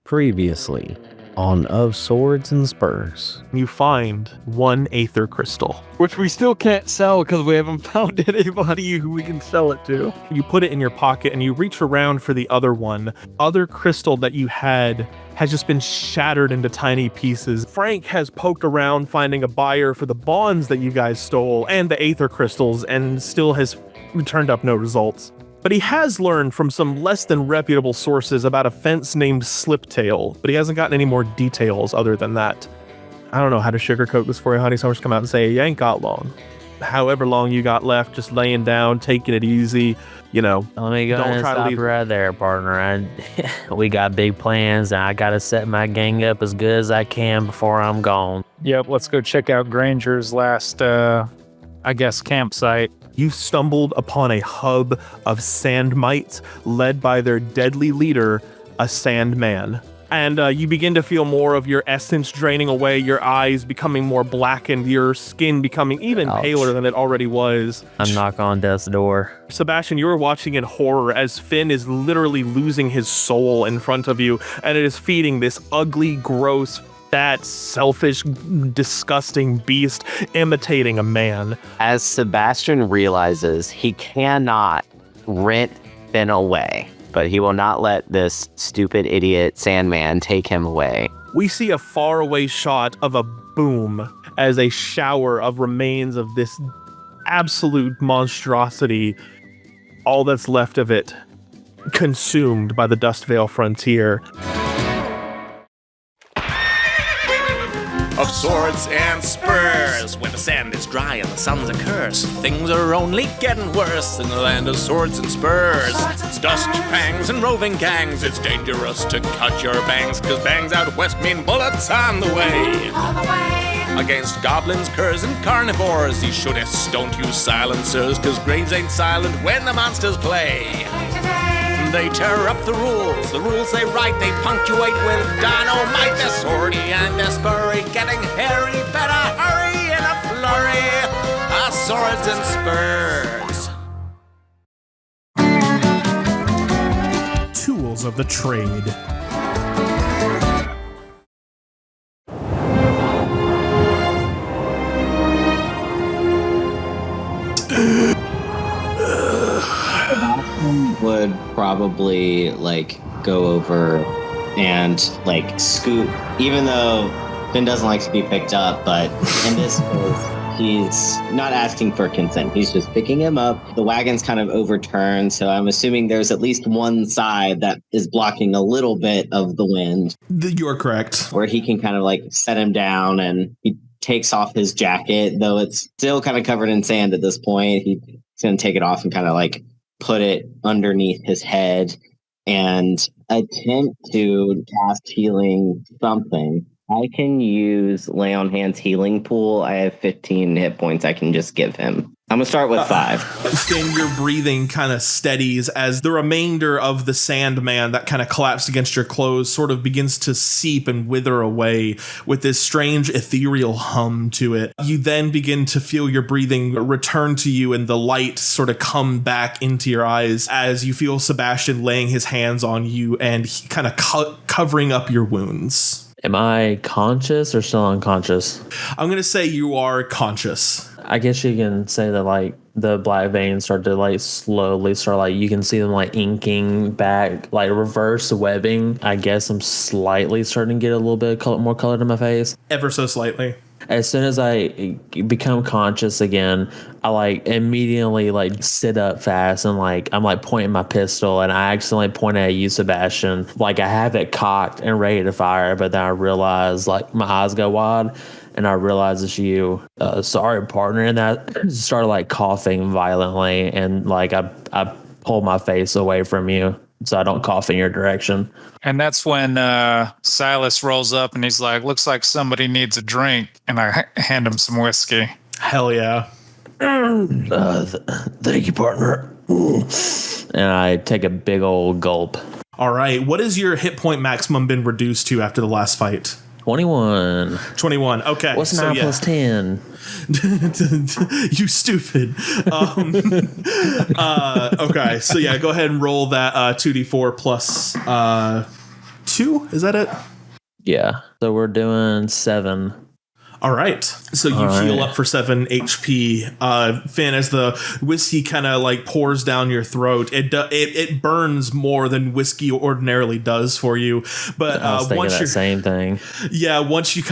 Previously on Of Swords and Spurs. You find one aether crystal, which we still can't sell because we haven't found anybody who we can sell it to. You put it in your pocket and you reach around for the other one. Other crystal that you had has just been shattered into tiny pieces. Frank has poked around finding a buyer for the bonds that you guys stole and the aether crystals and still has turned up no results. But he has learned from some less than reputable sources about a fence named Sliptail, but he hasn't gotten any more details other than that. I don't know how to sugarcoat this for you, honey, so I'm just come out and say, you ain't got long. However long you got left, just laying down, taking it easy, you know. Let me go and stop right there, partner. We got big plans, and I got to set my gang up as good as I can before I'm gone. Yep, let's go check out Granger's last, campsite. You stumbled upon a hub of sand mites led by their deadly leader, a Sandman. And you begin to feel more of your essence draining away, your eyes becoming more blackened, your skin becoming even paler than it already was. I'm knocking on death's door. Sebastian, you are watching in horror as Finn is literally losing his soul in front of you, and it is feeding this ugly, gross, fat, selfish, disgusting beast imitating a man. As Sebastian realizes he cannot rent Finn away, but he will not let this stupid idiot Sandman take him away. We see a faraway shot of a boom as a shower of remains of this absolute monstrosity, all that's left of it, consumed by the Dustvale frontier. Of swords and spurs, when the sand is dry and the sun's a curse, things are only getting worse in the land of swords and spurs. Dust fangs and roving gangs, it's dangerous to cut your bangs, 'cause bangs out west mean bullets on the way. Against goblins, curs, and carnivores, these shooters don't use silencers, 'cause graves ain't silent when the monsters play. They tear up the rules they write, they punctuate with dynamite. They're swordy and they're spurry, getting hairy, better hurry in a flurry. Our swords and spurs. Tools of the trade. Would probably go over and scoop, even though Finn doesn't like to be picked up, but in this case he's not asking for consent, he's just picking him up. The wagon's kind of overturned, so I'm assuming there's at least one side that is blocking a little bit of the wind. You're correct. Where he can kind of set him down, and he takes off his jacket, though it's still kind of covered in sand at this point. He's gonna take it off and kind of put it underneath his head and attempt to cast healing something. I can use Lay on Hands healing pool. I have 15 hit points I can just give him. I'm going to start with 5. Finn, your breathing kind of steadies as the remainder of the Sandman that kind of collapsed against your clothes sort of begins to seep and wither away with this strange ethereal hum to it. You then begin to feel your breathing return to you and the light sort of come back into your eyes as you feel Sebastian laying his hands on you and he kind of covering up your wounds. Am I conscious or still unconscious? I'm going to say you are conscious. I guess you can say that the black veins start to slowly start you can see them inking back, reverse webbing. I guess I'm slightly starting to get a little bit more color to my face. Ever so slightly. As soon as I become conscious again, I immediately sit up fast and I'm pointing my pistol and I accidentally point at you, Sebastian. I have it cocked and ready to fire, but then I realize my eyes go wide and I realize it's you. Sorry, partner. And that started coughing violently and I pull my face away from you so I don't cough in your direction. And that's when Silas rolls up and he's like, looks like somebody needs a drink. And I hand him some whiskey. Hell yeah. Thank you, partner. And I take a big old gulp. All right. What has your hit point maximum been reduced to after the last fight? 21. 21. Okay. What's 9 plus 10? You stupid. Okay. So yeah, go ahead and roll that 2d4 plus 2? Is that it? Yeah. So we're doing 7. All right. So you heal up for 7 HP. Finn, as the whiskey kind of like pours down your throat, it burns more than whiskey ordinarily does for you. But I was thinking once that same thing. Yeah, once you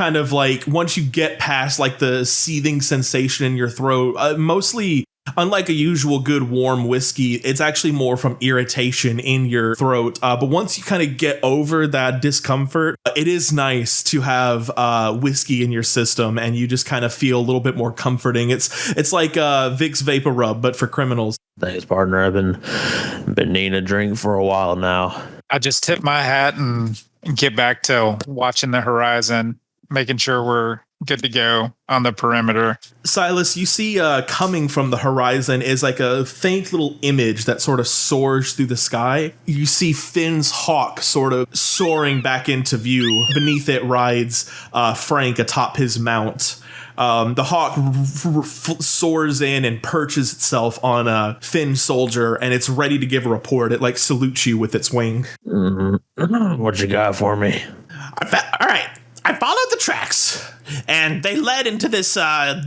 get past like the seething sensation in your throat, mostly unlike a usual good warm whiskey, it's actually more from irritation in your throat. But once you kind of get over that discomfort, it is nice to have whiskey in your system, and you just kind of feel a little bit more comforting. It's like Vicks Vapor Rub, but for criminals. Thanks, partner. I've been needing a drink for a while now. I just tip my hat and get back to watching the horizon, making sure we're good to go on the perimeter. Silas, you see coming from the horizon is like a faint little image that sort of soars through the sky. You see Finn's hawk sort of soaring back into view. Beneath it rides Frank atop his mount. The hawk soars in and perches itself on a Finn soldier, and it's ready to give a report. It like salutes you with its wing. Mm-hmm. What you got for me? All right. I followed the tracks, and they led into this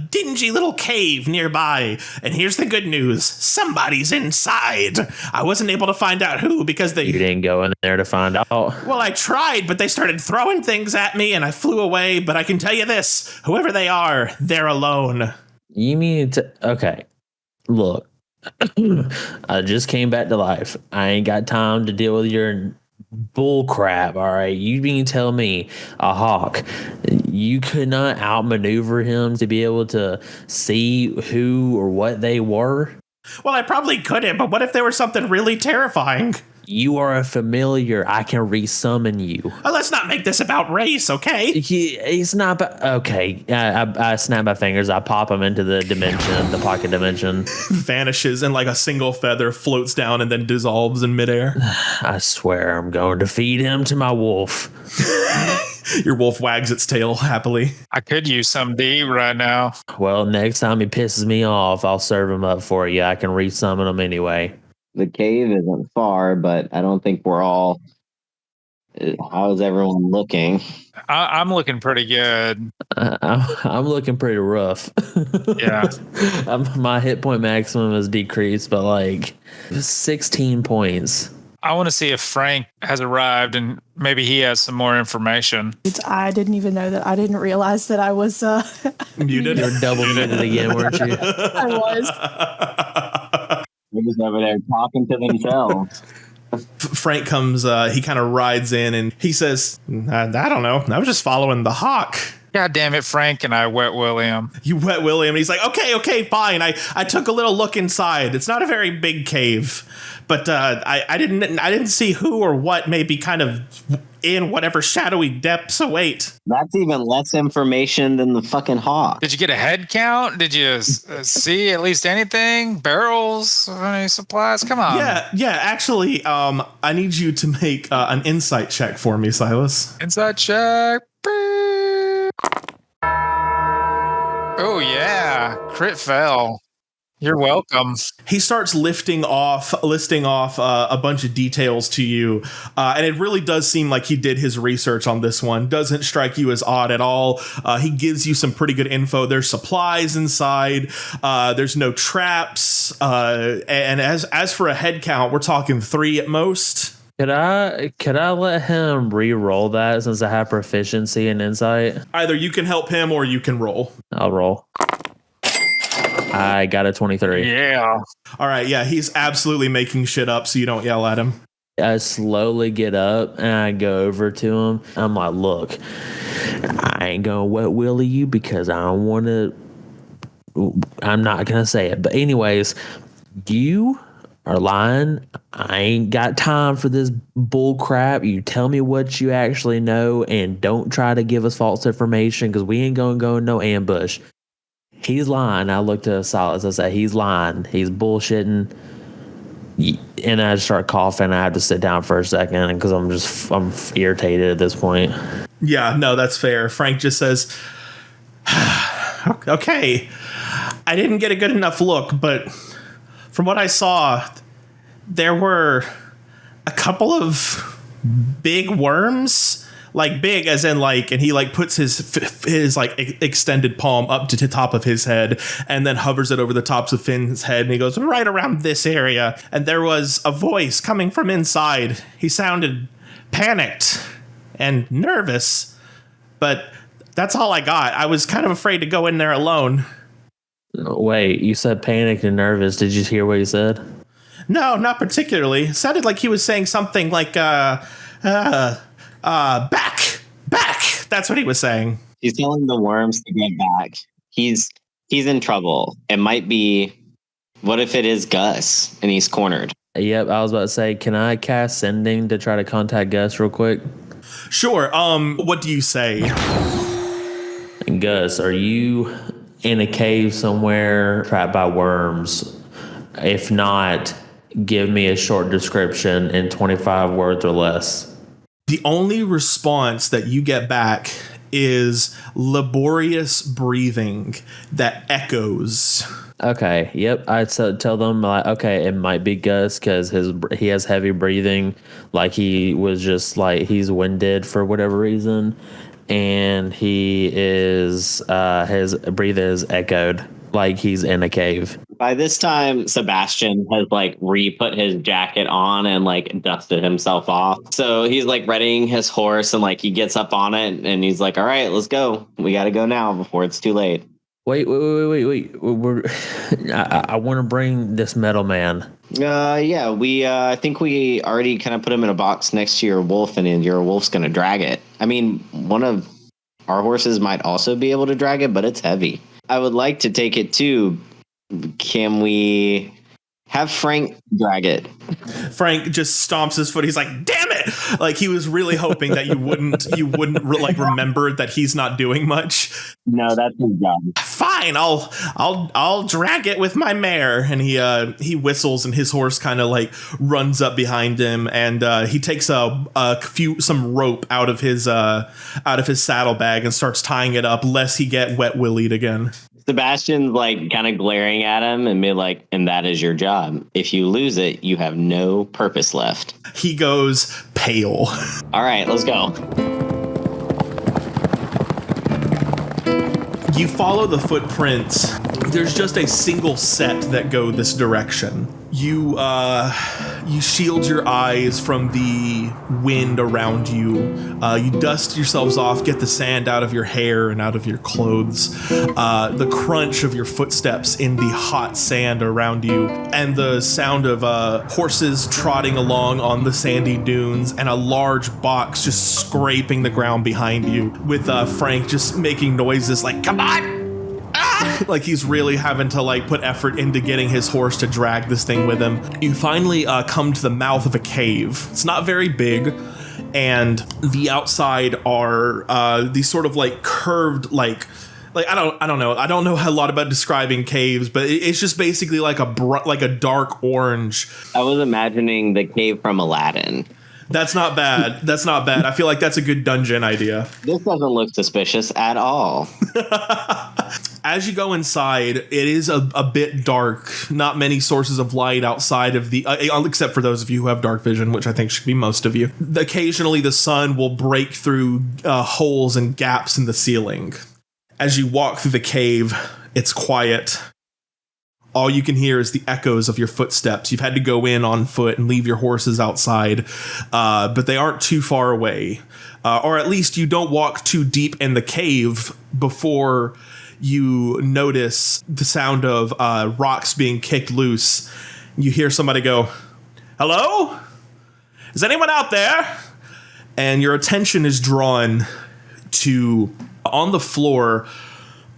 dingy little cave nearby. And here's the good news. Somebody's inside. I wasn't able to find out who because You didn't go in there to find out. Well, I tried, but they started throwing things at me, and I flew away. But I can tell you this. Whoever they are, they're alone. You mean to... Okay. Look. I just came back to life. I ain't got time to deal with your... bull crap. All right, you mean tell me a hawk, you could not outmaneuver him to be able to see who or what they were? Well, I probably couldn't, but what if there was something really terrifying? You are a familiar. I can resummon you. Well, let's not make this about race, okay? It's not. Okay, I snap my fingers. I pop him into the dimension, the pocket dimension. Vanishes, and like a single feather floats down and then dissolves in midair. I swear I'm going to feed him to my wolf. Your wolf wags its tail happily. I could use some D right now. Well, next time he pisses me off, I'll serve him up for you. I can resummon him anyway. The cave isn't far, but I don't think we're all. How's everyone looking? I'm looking pretty good. I'm looking pretty rough. Yeah. My hit point maximum is decreased by like 16 points. I want to see if Frank has arrived and maybe he has some more information. I didn't even know that. I didn't realize that I was Muted. You're double muted again, weren't you? I was. They're just over there talking to themselves. Frank comes, he kind of rides in and he says, I don't know. I was just following the hawk. God damn it, Frank, and I wet William. You wet William. And he's like, okay, fine. I took a little look inside. It's not a very big cave, but I didn't see who or what may be kind of in whatever shadowy depths await. That's even less information than the fucking hawk. Did you get a head count? Did you see at least anything? Barrels? Any supplies? Come on. Yeah. Actually, I need you to make an insight check for me, Silas. Inside check. Oh, yeah. Crit fail. You're welcome. He starts listing off a bunch of details to you, and it really does seem like he did his research on this one. Doesn't strike you as odd at all. He gives you some pretty good info. There's supplies inside. There's no traps. And as for a head count, we're talking 3 at most. Could I let him re-roll that since I have proficiency in insight? Either you can help him or you can roll. I'll roll. I got a 23. Yeah. All right, yeah, he's absolutely making shit up so you don't yell at him. I slowly get up and I go over to him. I'm like, look, I ain't gonna wet willy you because I don't want to. I'm not gonna say it. But anyways, you are lying. I ain't got time for this bull crap. You tell me what you actually know and don't try to give us false information because we ain't gonna go in no ambush. He's lying. I looked at Silas. I said, he's lying. He's bullshitting. And I just start coughing. I have to sit down for a second because I'm irritated at this point. Yeah, no, that's fair. Frank just says, okay, I didn't get a good enough look, but from what I saw, there were a couple of big worms, like big as in like, and he like puts his like extended palm up to the top of his head and then hovers it over the tops of Finn's head, and he goes right around this area. And there was a voice coming from inside. He sounded panicked and nervous, but that's all I got. I was kind of afraid to go in there alone. Wait, you said panicked and nervous. Did you hear what he said? No, not particularly. It sounded like he was saying something like, back. That's what he was saying. He's telling the worms to get back. He's in trouble. It might be, what if it is Gus and he's cornered? Yep, I was about to say, can I cast sending to try to contact Gus real quick? Sure. What do you say? Gus, are you in a cave somewhere trapped by worms? If not, give me a short description in 25 words or less. The only response that you get back is laborious breathing that echoes. Okay, yep. I'd tell them, like, okay, it might be Gus because he has heavy breathing, like he was just like he's winded for whatever reason, and he is his breathing is echoed like he's in a cave. By this time, Sebastian has like re-put his jacket on and like dusted himself off. So he's like readying his horse and like he gets up on it and he's like, all right, let's go. We got to go now before it's too late. Wait. I want to bring this metal man. Yeah, I think we already kind of put him in a box next to your wolf, and your wolf's going to drag it. I mean, one of our horses might also be able to drag it, but it's heavy. I would like to take it too. Can we have Frank drag it? Frank just stomps his foot. He's like, damn it. Like he was really hoping that you wouldn't like remember that he's not doing much. No, that's his job. Fine. I'll drag it with my mare. And he whistles and his horse kind of like runs up behind him. And he takes some rope out of his saddlebag and starts tying it up lest he get wet willied again. Sebastian's like kind of glaring at him and be like, and that is your job. If you lose it, you have no purpose left. He goes pale. All right, let's go. You follow the footprints. There's just a single set that go this direction. You shield your eyes from the wind around you. You dust yourselves off, get the sand out of your hair and out of your clothes. The crunch of your footsteps in the hot sand around you, and the sound of horses trotting along on the sandy dunes, and a large box just scraping the ground behind you, with Frank just making noises like, come on! Like he's really having to like put effort into getting his horse to drag this thing with him. You finally come to the mouth of a cave. It's not very big, and the outside are these sort of like curved like I don't know. I don't know a lot about describing caves, but it's just basically like a dark orange. I was imagining the cave from Aladdin. That's not bad. That's not bad. I feel like that's a good dungeon idea. This doesn't look suspicious at all. As you go inside, it is a bit dark. Not many sources of light outside of the, except for those of you who have dark vision, which I think should be most of you. Occasionally, the sun will break through holes and gaps in the ceiling. As you walk through the cave, it's quiet. All you can hear is the echoes of your footsteps. You've had to go in on foot and leave your horses outside, but they aren't too far away. Or at least you don't walk too deep in the cave before you notice the sound of rocks being kicked loose. You hear somebody go, "Hello? Is anyone out there?" And your attention is drawn to, on the floor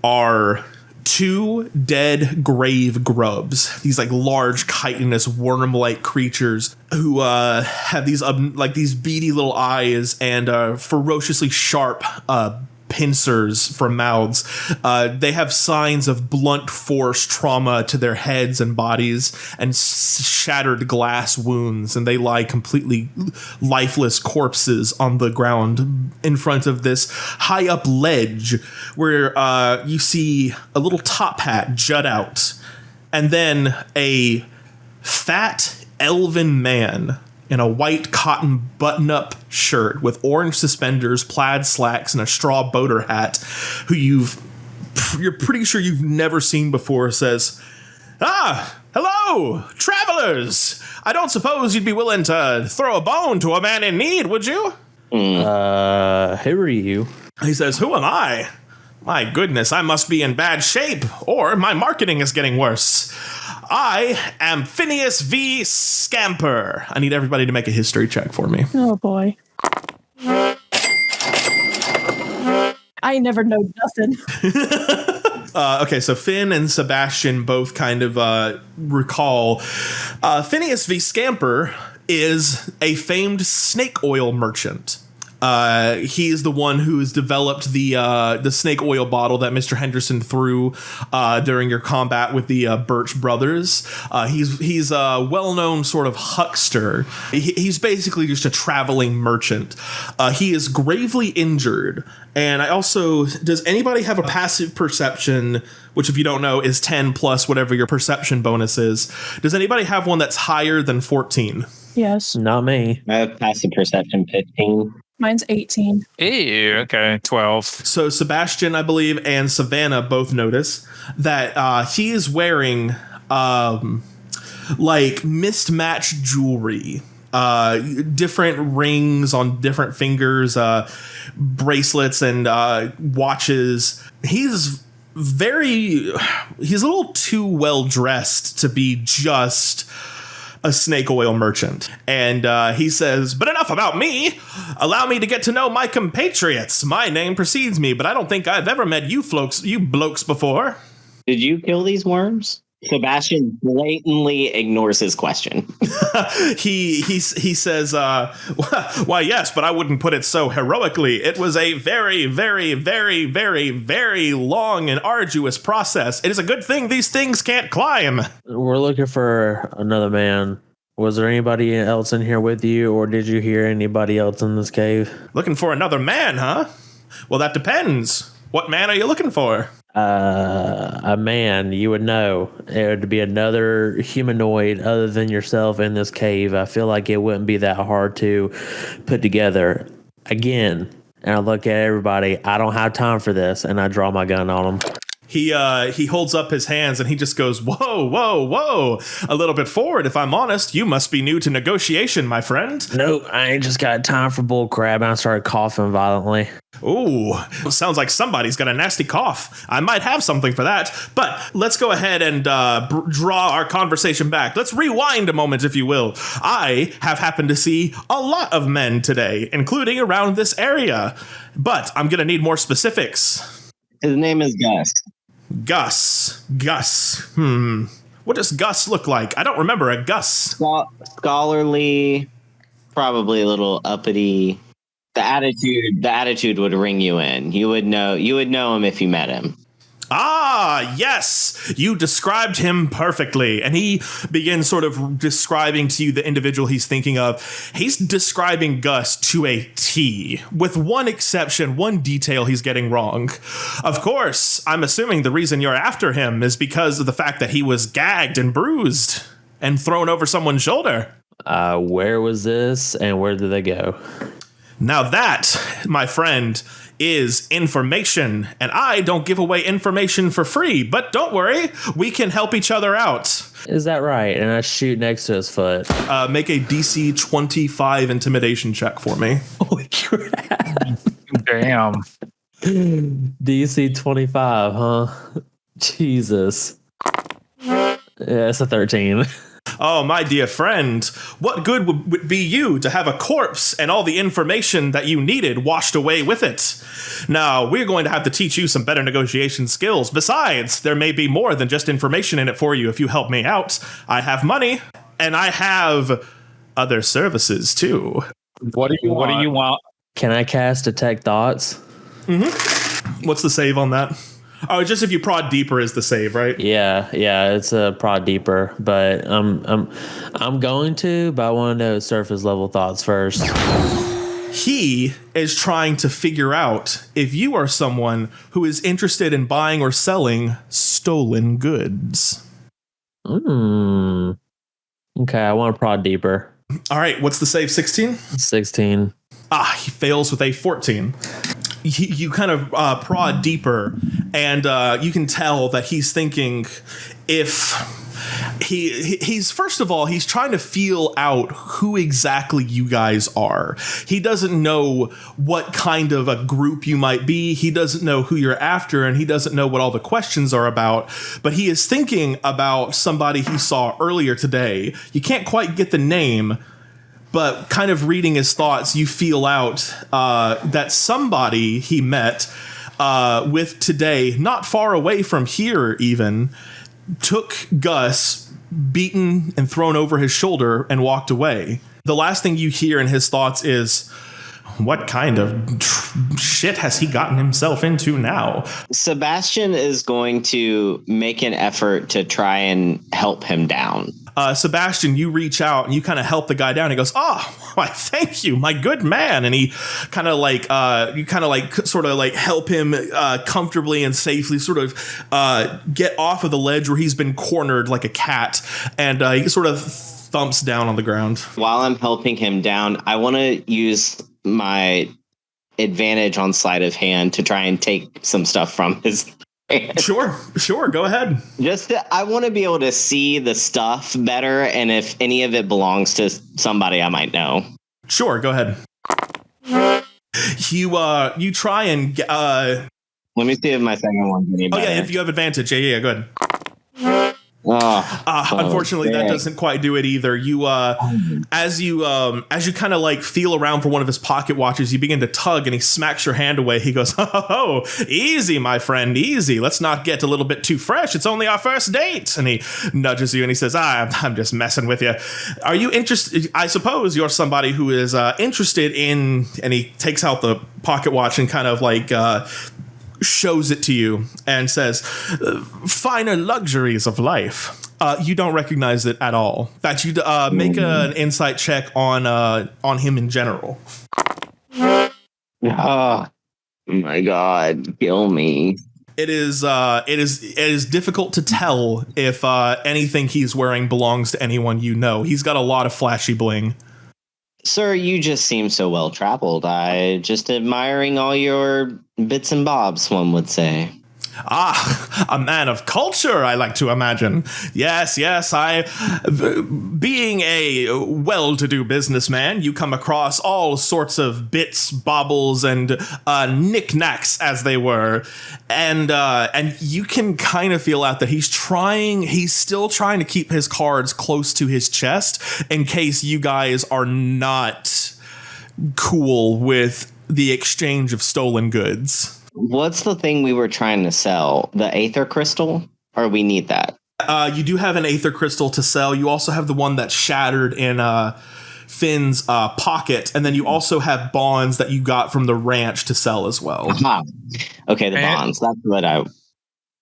are two dead grave grubs, these like large chitinous worm-like creatures who have these like these beady little eyes and ferociously sharp pincers for mouths. They have signs of blunt force trauma to their heads and bodies and shattered glass wounds, and they lie completely lifeless corpses on the ground in front of this high up ledge where you see a little top hat jut out, and then a fat elven man in a white cotton button-up shirt with orange suspenders, plaid slacks, and a straw boater hat, who you're pretty sure you've never seen before, says, "Ah, hello, travelers. I don't suppose you'd be willing to throw a bone to a man in need, would you?" Who are you? He says, "Who am I? My goodness, I must be in bad shape, or my marketing is getting worse. I am Phineas V. Scamper." I need everybody to make a history check for me. Oh boy. I ain't never know nothing. Okay, so Finn and Sebastian both kind of recall. Phineas V. Scamper is a famed snake oil merchant. He is the one who has developed the snake oil bottle that Mr. Henderson threw during your combat with the Birch brothers. He's a well-known sort of huckster. He's basically just a traveling merchant. He is gravely injured. And does anybody have a passive perception, which if you don't know is 10 plus whatever your perception bonus is? Does anybody have one that's higher than 14? Yes. Not me. I have passive perception 15. Mine's 18. Ew, okay, 12. So Sebastian, I believe, and Savannah both notice that he is wearing like mismatched jewelry, different rings on different fingers, bracelets and watches. He's a little too well dressed to be just a snake oil merchant. And he says, "But enough about me. Allow me to get to know my compatriots. My name precedes me, but I don't think I've ever met you blokes before." Did you kill these worms? Sebastian blatantly ignores his question. He says, "Why, yes, but I wouldn't put it so heroically. It was a very, very, very, very, very long and arduous process. It is a good thing these things can't climb." We're looking for another man. Was there anybody else in here with you, or did you hear anybody else in this cave? "Looking for another man, huh? Well, that depends. What man are you looking for?" A man, you would know. It would be another humanoid other than yourself in this cave. I feel like it wouldn't be that hard to put together. Again, and I look at everybody. I don't have time for this, and I draw my gun on him. He holds up his hands and he just goes, "Whoa, whoa, whoa. A little bit forward, if I'm honest. You must be new to negotiation, my friend." Nope, I ain't just got time for bull crap. And I started coughing violently. Ooh, sounds like somebody's got a nasty cough. I might have something for that. But let's go ahead and draw our conversation back. Let's rewind a moment, if you will. I have happened to see a lot of men today, including around this area. But I'm going to need more specifics. His name is Gus. Gus. What does Gus look like? I don't remember a Gus. Scholarly, probably a little uppity. The attitude would ring you in. You would know him if you met him. Ah, yes, you described him perfectly. And he begins sort of describing to you the individual he's thinking of. He's describing Gus to a T, with one exception, one detail he's getting wrong. Of course, I'm assuming the reason you're after him is because of the fact that he was gagged and bruised and thrown over someone's shoulder. Where was this, and where did they go? Now that, my friend, is information, and I don't give away information for free, but don't worry, we can help each other out. Is that right? And I shoot next to his foot. Make a DC 25 intimidation check for me. Holy crap. Damn. DC 25, huh? Jesus. Yeah, it's a 13. Oh, my dear friend, what good would it be you to have a corpse and all the information that you needed washed away with it? Now, we're going to have to teach you some better negotiation skills. Besides, there may be more than just information in it for you if you help me out. I have money, and I have other services, too. What do you want? Can I cast Detect Thoughts? Mm-hmm. What's the save on that? Oh, just if you prod deeper is the save, right? Yeah, it's a prod deeper, but I'm going to, but I want to know surface level thoughts first. He is trying to figure out if you are someone who is interested in buying or selling stolen goods. Okay, I want to prod deeper. All right, what's the save? 16? 16. He fails with a 14. You kind of prod deeper, and you can tell that he's thinking if he's first of all, he's trying to feel out who exactly you guys are. He doesn't know what kind of a group you might be. He doesn't know who you're after, and he doesn't know what all the questions are about. But he is thinking about somebody he saw earlier today. You can't quite get the name, but kind of reading his thoughts, you feel out that somebody he met with today, not far away from here even, took Gus, beaten and thrown over his shoulder, and walked away. The last thing you hear in his thoughts is, what kind of shit has he gotten himself into now? Sebastian is going to make an effort to try and help him down. Sebastian, you reach out and you kind of help the guy down. He goes, why, thank you, my good man. And he kind of like, sort of like help him comfortably and safely sort of get off of the ledge where he's been cornered like a cat. And he sort of thumps down on the ground. While I'm helping him down, I want to use my advantage on sleight of hand to try and take some stuff from his Sure. Go ahead. I want to be able to see the stuff better, and if any of it belongs to somebody I might know. Sure. Go ahead. You try and let me see if my second one's any better. Oh yeah, if you have advantage. Yeah. Go ahead. Unfortunately, that doesn't quite do it either. You, as you kind of like feel around for one of his pocket watches, you begin to tug, and he smacks your hand away. He goes, "Oh, easy, my friend, easy. Let's not get a little bit too fresh. It's only our first date." And he nudges you, and he says, "I'm just messing with you. Are you interested? I suppose you're somebody who is interested in." And he takes out the pocket watch and kind of like shows it to you and says, "Finer luxuries of life." You don't recognize it at all. In fact, you make an insight check on him in general. Oh my God, kill me. It is difficult to tell if anything he's wearing belongs to anyone you know. He's got a lot of flashy bling. Sir, you just seem so well traveled. I just admiring all your bits and bobs, one would say. A man of culture, I like to imagine. Yes, being a well-to-do businessman, you come across all sorts of bits, baubles, and knickknacks, as they were. And you can kind of feel out that he's still trying to keep his cards close to his chest in case you guys are not cool with the exchange of stolen goods. What's the thing we were trying to sell? The Aether Crystal? Or we need that? You do have an Aether Crystal to sell. You also have the one that's shattered in Finn's pocket. And then you also have bonds that you got from the ranch to sell as well. Aha. Okay, the bonds. That's what I...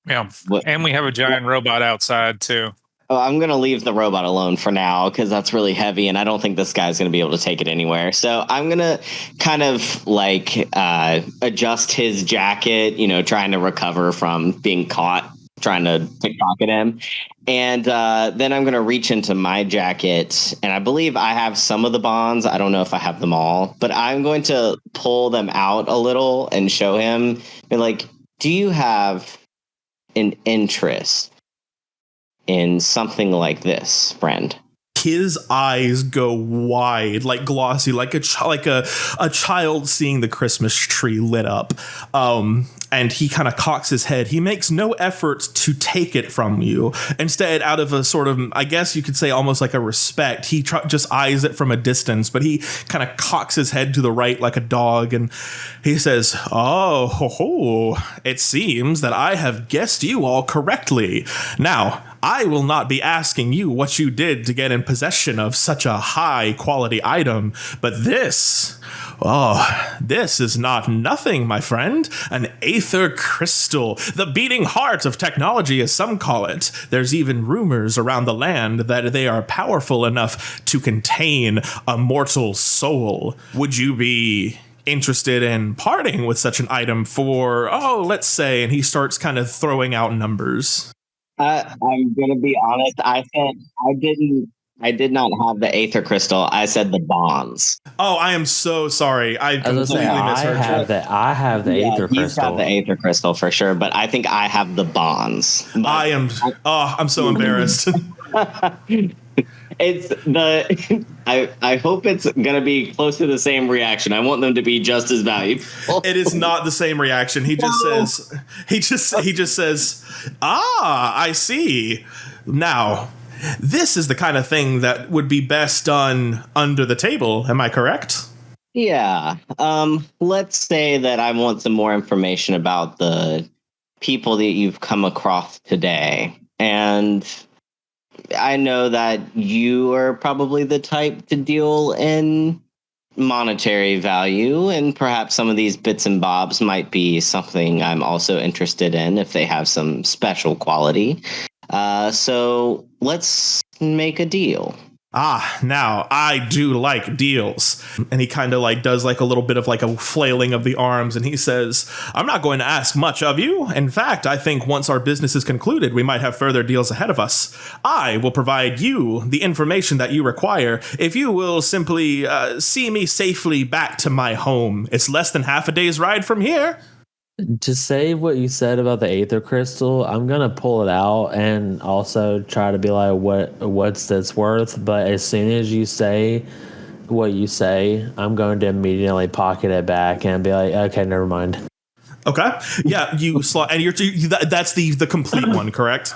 Yeah, and we have a giant robot outside, too. Oh, I'm going to leave the robot alone for now because that's really heavy and I don't think this guy's going to be able to take it anywhere. So I'm going to kind of like adjust his jacket, trying to recover from being caught, trying to pickpocket him. And then I'm going to reach into my jacket, and I believe I have some of the bonds. I don't know if I have them all, but I'm going to pull them out a little and show him, like, do you have an interest in something like this, friend? His eyes go wide, like glossy, like a child seeing the Christmas tree lit up. And he kind of cocks his head. He makes no effort to take it from you. Instead, out of a sort of, I guess you could say almost like a respect, he just eyes it from a distance, but he kind of cocks his head to the right like a dog. And he says, it seems that I have guessed you all correctly. Now, I will not be asking you what you did to get in possession of such a high quality item, but this is not nothing, my friend. An Aether Crystal, the beating heart of technology, as some call it. There's even rumors around the land that they are powerful enough to contain a mortal soul. Would you be interested in parting with such an item for, let's say, and he starts kind of throwing out numbers. I'm going to be honest. I said I didn't I did not have the Aether Crystal. I said the bonds. Oh, I am so sorry. I I was gonna completely say I misheard have you. the Aether He's got Crystal. the Aether Crystal for sure, but I think I have the bonds. But I'm so embarrassed. it's the I hope it's gonna be close to the same reaction. I want them to be just as valuable. It is not the same reaction. He just says, he just says, I see. Now, this is the kind of thing that would be best done under the table. Am I correct? Yeah. Let's say that I want some more information about the people that you've come across today. And I know that you are probably the type to deal in monetary value, and perhaps some of these bits and bobs might be something I'm also interested in if they have some special quality. So let's make a deal. Now I do like deals. And he kind of like does like a little bit of like a flailing of the arms, and he says, I'm not going to ask much of you. In fact, I think once our business is concluded, we might have further deals ahead of us. I will provide you the information that you require if you will simply see me safely back to my home. It's less than half a day's ride from here. To say what you said about the Aether Crystal, I'm gonna pull it out and also try to be like, what's this worth? But as soon as you say what you say, I'm going to immediately pocket it back and be like, okay, never mind. Okay. Yeah, you slot, and that's the complete one, correct?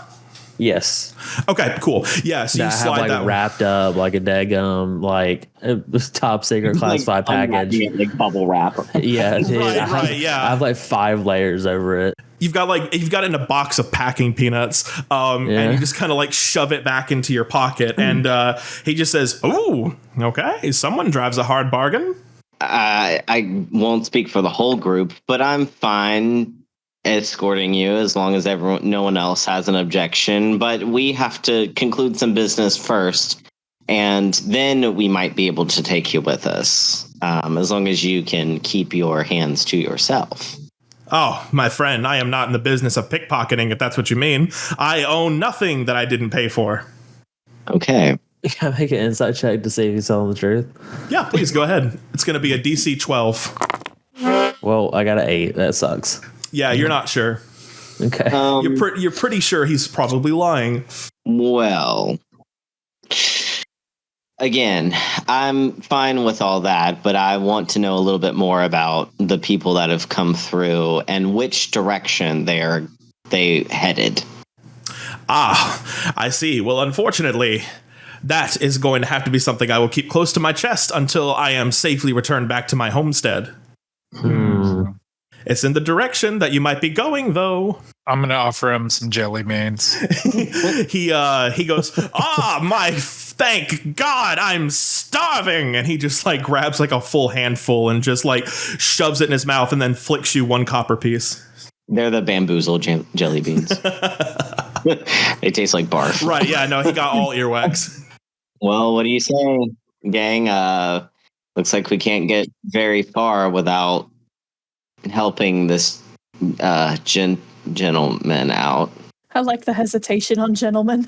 Yes. Okay, cool. Yeah, so you I have slide like that one. wrapped up like a daggum, like top secret classified package. It, like bubble wrap. Yeah, dude. Right, yeah. I have like 5 layers over it. You've got it in a box of packing peanuts, and you just kind of like shove it back into your pocket, and he just says, "Ooh, okay, someone drives a hard bargain." I won't speak for the whole group, but I'm fine escorting you as long as no one else has an objection. But we have to conclude some business first, and then we might be able to take you with us, as long as you can keep your hands to yourself. Oh, my friend, I am not in the business of pickpocketing, if that's what you mean. I own nothing that I didn't pay for. Okay. Can I make an insight check to see if he's telling the truth? Yeah, please go ahead. It's going to be a DC 12. Well, I got an 8. That sucks. Yeah, you're not sure. Okay. You're pretty sure he's probably lying. Well, again, I'm fine with all that, but I want to know a little bit more about the people that have come through and which direction they headed. I see. Well, unfortunately, that is going to have to be something I will keep close to my chest until I am safely returned back to my homestead. It's in the direction that you might be going, though. I'm gonna offer him some jelly beans. He goes, my thank God, I'm starving, and he just like grabs like a full handful and just like shoves it in his mouth and then flicks you 1 copper piece. They're the bamboozle jelly beans. They taste like barf. Right? Yeah. No, he got all earwax. Well, what do you say, gang? Looks like we can't get very far without helping this gentleman out. I like the hesitation on gentlemen.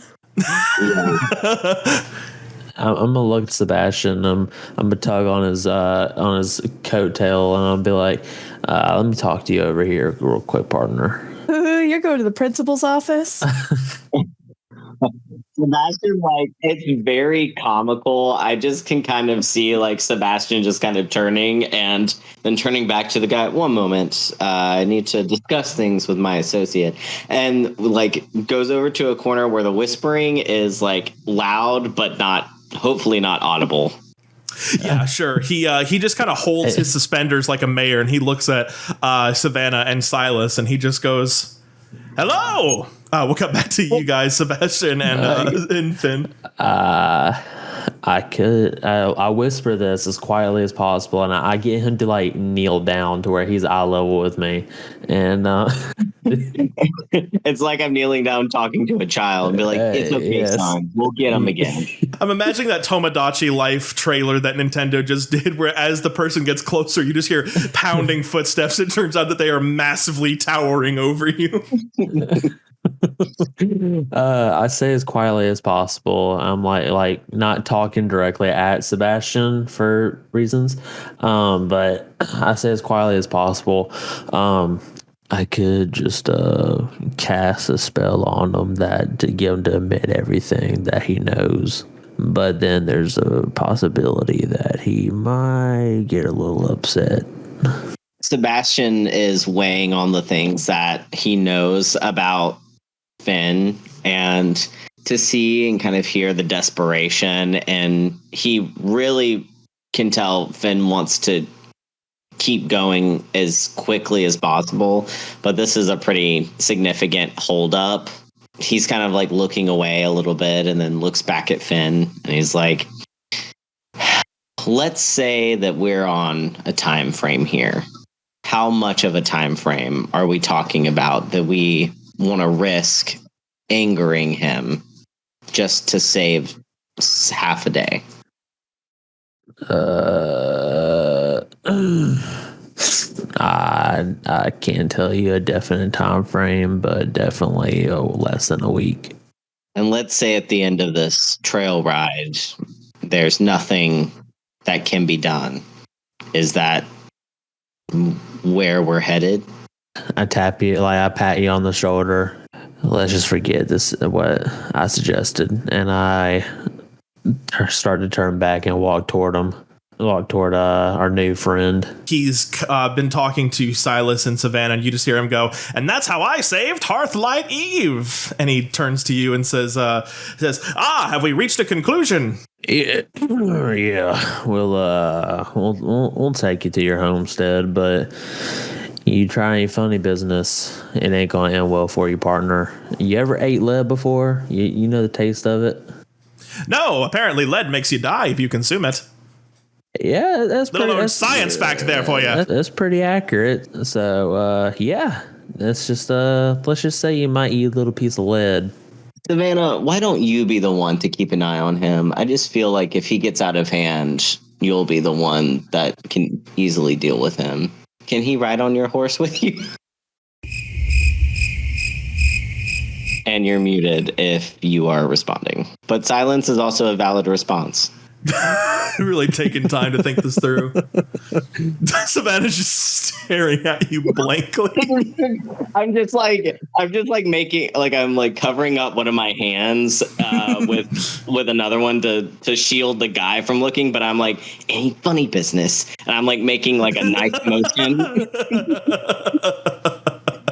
I'm gonna look at Sebastian. I'm gonna tug on his coattail, and I'll be like, "Let me talk to you over here, real quick, partner." You're going to the principal's office. Sebastian, like, it's very comical. I just can kind of see like Sebastian just kind of turning and then turning back to the guy. One moment, I need to discuss things with my associate, and like goes over to a corner where the whispering is like loud but hopefully not audible. Yeah, sure. He just kind of holds his suspenders like a mayor, and he looks at Savannah and Silas, and he just goes, "Hello." We'll cut back to you guys, Sebastian and Finn. I whisper this as quietly as possible, and I get him to like kneel down to where he's eye level with me, and it's like I'm kneeling down talking to a child and be like, "It's okay, yes. son. We'll get him again." I'm imagining that Tomodachi Life trailer that Nintendo just did, where as the person gets closer, you just hear pounding footsteps. It turns out that they are massively towering over you. I say as quietly as possible. I'm like not talking directly at Sebastian for reasons, but I say as quietly as possible. I could just cast a spell on him that to get him to admit everything that he knows. But then there's a possibility that he might get a little upset. Sebastian is weighing on the things that he knows about Finn, and to see and kind of hear the desperation, and he really can tell Finn wants to keep going as quickly as possible, but this is a pretty significant holdup. He's kind of like looking away a little bit and then looks back at Finn, and he's like, let's say that we're on a time frame here. How much of a time frame are we talking about that we want to risk angering him just to save half a day? I can't tell you a definite time frame, but definitely less than a week. And let's say at the end of this trail ride, there's nothing that can be done. Is that where we're headed? I tap you, like I pat you on the shoulder. Let's just forget this, what I suggested. And I start to turn back and walk toward our new friend. He's been talking to Silas and Savannah, and you just hear him go, and that's how I saved Hearthlight Eve. And he turns to you and says, have we reached a conclusion? Yeah, we'll take you to your homestead, but you try any funny business, it ain't gonna end well for you, partner. You ever ate lead before? You know the taste of it? No, apparently lead makes you die if you consume it. Yeah, that's science fact there for you. That's pretty accurate. So, yeah, let's just say you might eat a little piece of lead. Savannah, why don't you be the one to keep an eye on him? I just feel like if he gets out of hand, you'll be the one that can easily deal with him. Can he ride on your horse with you? And you're muted if you are responding. But silence is also a valid response. Really taking time to think this through. Savannah's just staring at you blankly. I'm just like making like I'm like covering up one of my hands with another one to shield the guy from looking, but I'm like, any funny business, and I'm like making like a knife motion.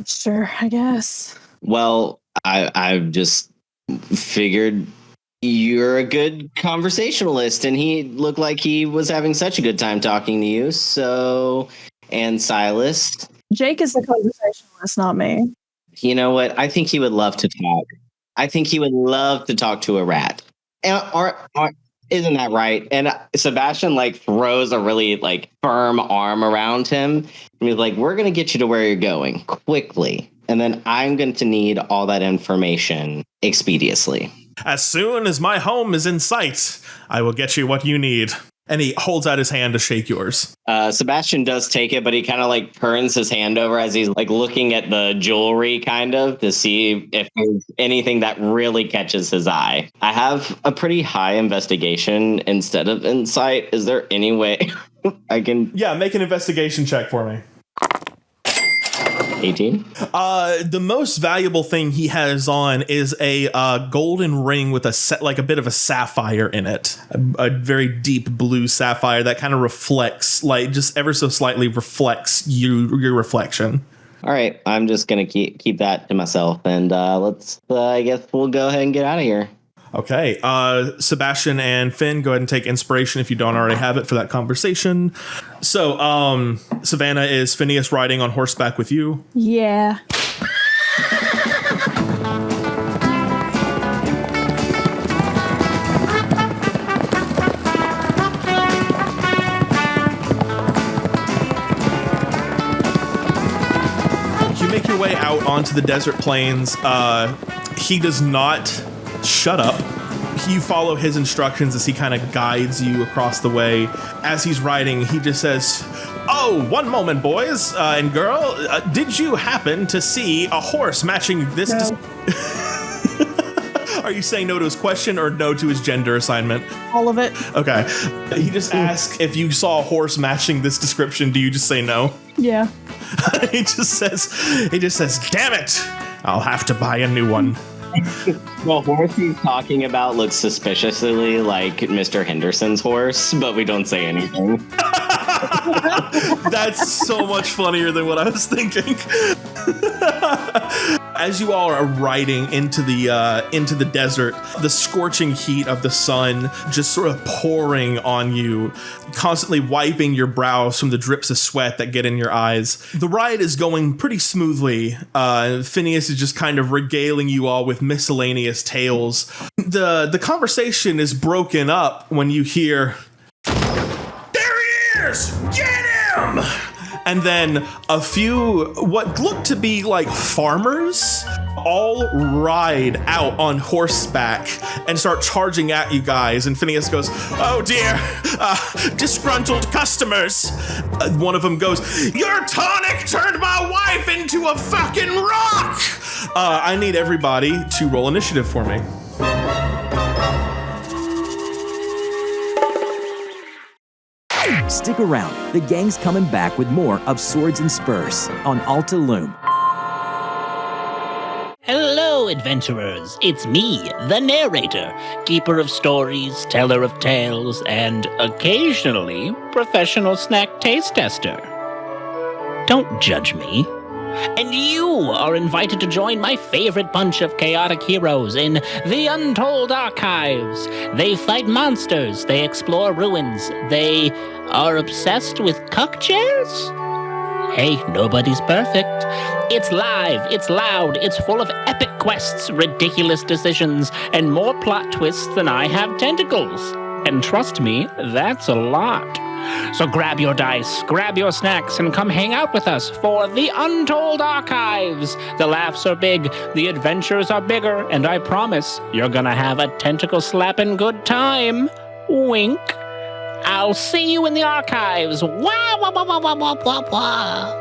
Sure, I guess. Well, I've just figured you're a good conversationalist, and he looked like he was having such a good time talking to you. So, and Silas. Jake is the conversationalist, not me. You know what? I think he would love to talk. I think he would love to talk to a rat. Isn't that right? And Sebastian like throws a really like firm arm around him. And he's like, we're going to get you to where you're going quickly. And then I'm going to need all that information expeditiously. As soon as my home is in sight, I will get you what you need. And he holds out his hand to shake yours. Sebastian does take it, but he kind of like turns his hand over as he's like looking at the jewelry kind of to see if there's anything that really catches his eye. I have a pretty high investigation instead of insight. Is there any way I can... Yeah, make an investigation check for me. 18. The most valuable thing he has on is a golden ring with a bit of a sapphire in it, a very deep blue sapphire that kind of reflects, like just ever so slightly reflects your reflection. All right, I'm just gonna keep that to myself, and let's. I guess we'll go ahead and get out of here. Okay, Sebastian and Finn, go ahead and take inspiration if you don't already have it for that conversation. So, Savannah, is Phineas riding on horseback with you? Yeah. You make your way out onto the desert plains. He does not shut up. You follow his instructions as he kind of guides you across the way. As he's riding, he just says, Oh, one moment, boys and girl. Did you happen to see a horse matching this? No. Are you saying no to his question or no to his gender assignment? All of it. Okay. He just asked if you saw a horse matching this description. Do you just say no? Yeah. He just says, damn it, I'll have to buy a new one. The horse he's talking about looks suspiciously like Mr. Henderson's horse, but we don't say anything. That's so much funnier than what I was thinking. As you all are riding into the desert, the scorching heat of the sun just sort of pouring on you, constantly wiping your brows from the drips of sweat that get in your eyes. The ride is going pretty smoothly. Phineas is just kind of regaling you all with miscellaneous tales. The conversation is broken up when you hear, "There he is! Get him!" And then a few, what look to be like farmers, all ride out on horseback and start charging at you guys. And Phineas goes, "Oh dear, disgruntled customers." One of them goes, "Your tonic turned my wife into a fucking rock." I need everybody to roll initiative for me. Stick around. The gang's coming back with more of Swords and Spurs on Alta Loom. Hello, adventurers. It's me, the narrator, keeper of stories, teller of tales, and occasionally professional snack taste tester. Don't judge me. And you are invited to join my favorite bunch of chaotic heroes in the Untold Archives. They fight monsters, they explore ruins, they are obsessed with cuck chairs? Hey, nobody's perfect. It's live, it's loud, it's full of epic quests, ridiculous decisions, and more plot twists than I have tentacles. And trust me, that's a lot. So grab your dice, grab your snacks, and come hang out with us for the Untold Archives. The laughs are big, the adventures are bigger, and I promise you're gonna have a tentacle-slapping good time. Wink. I'll see you in the archives. Wah, wah, wah, wah, wah, wah, wah, wah.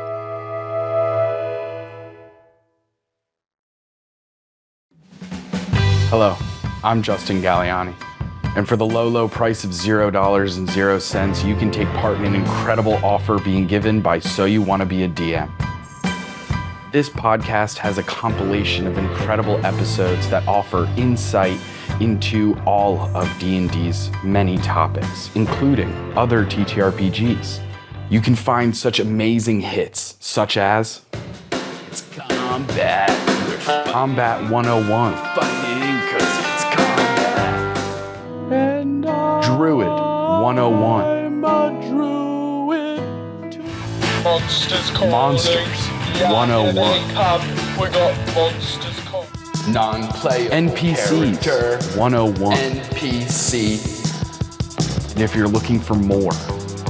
Hello, I'm Justin Galliani. And for the low, low price of $0.00, you can take part in an incredible offer being given by So You Want to Be a DM. This podcast has a compilation of incredible episodes that offer insight into all of D&D's many topics, including other TTRPGs. You can find such amazing hits, such as It's Combat with Combat 101, fighting 'cause it's combat. And Druid 101. I'm a druid. Monsters 101. We got monsters called Non-player NPCs 101. NPC. And if you're looking for more,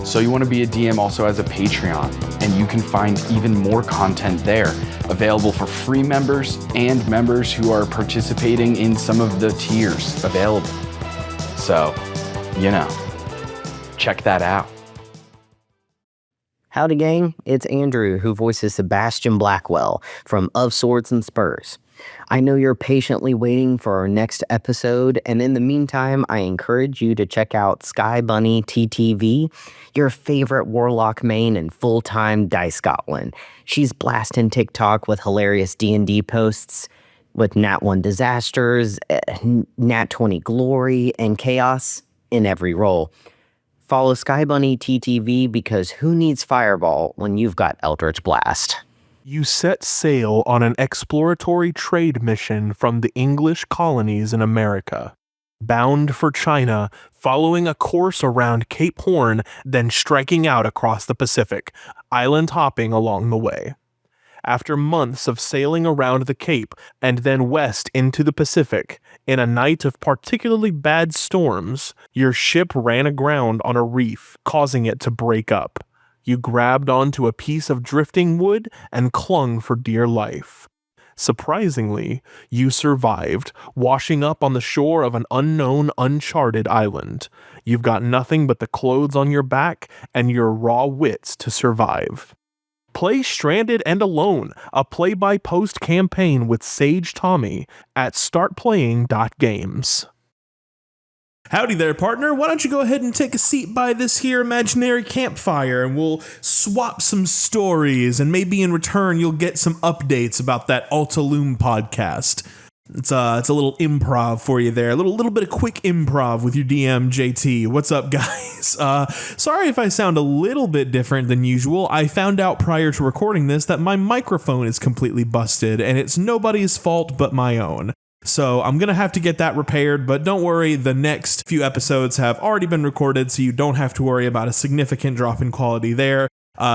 So You Want to Be a DM also has a Patreon, and you can find even more content there, available for free members and members who are participating in some of the tiers available. So, check that out. Howdy, gang. It's Andrew, who voices Sebastian Blackwell from Of Swords and Spurs. I know you're patiently waiting for our next episode, and in the meantime, I encourage you to check out Sky Bunny TTV, your favorite Warlock main and full-time Dice Goblin. She's blasting TikTok with hilarious D&D posts, with Nat 1 disasters, Nat 20 glory, and chaos in every role. Follow Sky Bunny TTV because who needs Fireball when you've got Eldritch Blast? You set sail on an exploratory trade mission from the English colonies in America, bound for China, following a course around Cape Horn, then striking out across the Pacific, island hopping along the way. After months of sailing around the Cape and then west into the Pacific, in a night of particularly bad storms, your ship ran aground on a reef, causing it to break up. You grabbed onto a piece of drifting wood and clung for dear life. Surprisingly, you survived, washing up on the shore of an unknown, uncharted island. You've got nothing but the clothes on your back and your raw wits to survive. Play Stranded and Alone, a play-by-post campaign with Sage Tommy at startplaying.games. Howdy there, partner. Why don't you go ahead and take a seat by this here imaginary campfire and we'll swap some stories, and maybe in return you'll get some updates about that Altaloom podcast. It's a little improv for you there. A little bit of quick improv with your DM, JT. What's up, guys? Sorry if I sound a little bit different than usual. I found out prior to recording this that my microphone is completely busted, and it's nobody's fault but my own. So I'm going to have to get that repaired, but don't worry, the next few episodes have already been recorded, so you don't have to worry about a significant drop in quality there.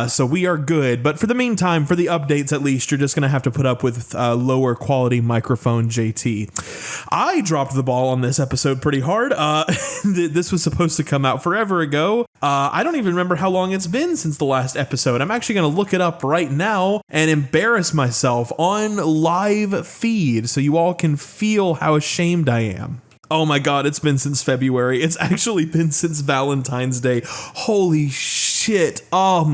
So we are good, but for the meantime, for the updates at least, you're just going to have to put up with lower quality microphone, JT. I dropped the ball on this episode pretty hard. This was supposed to come out forever ago. I don't even remember how long it's been since the last episode. I'm actually going to look it up right now and embarrass myself on live feed so you all can feel how ashamed I am. Oh my god, it's been since February. It's actually been since Valentine's Day. Holy shit. Wow,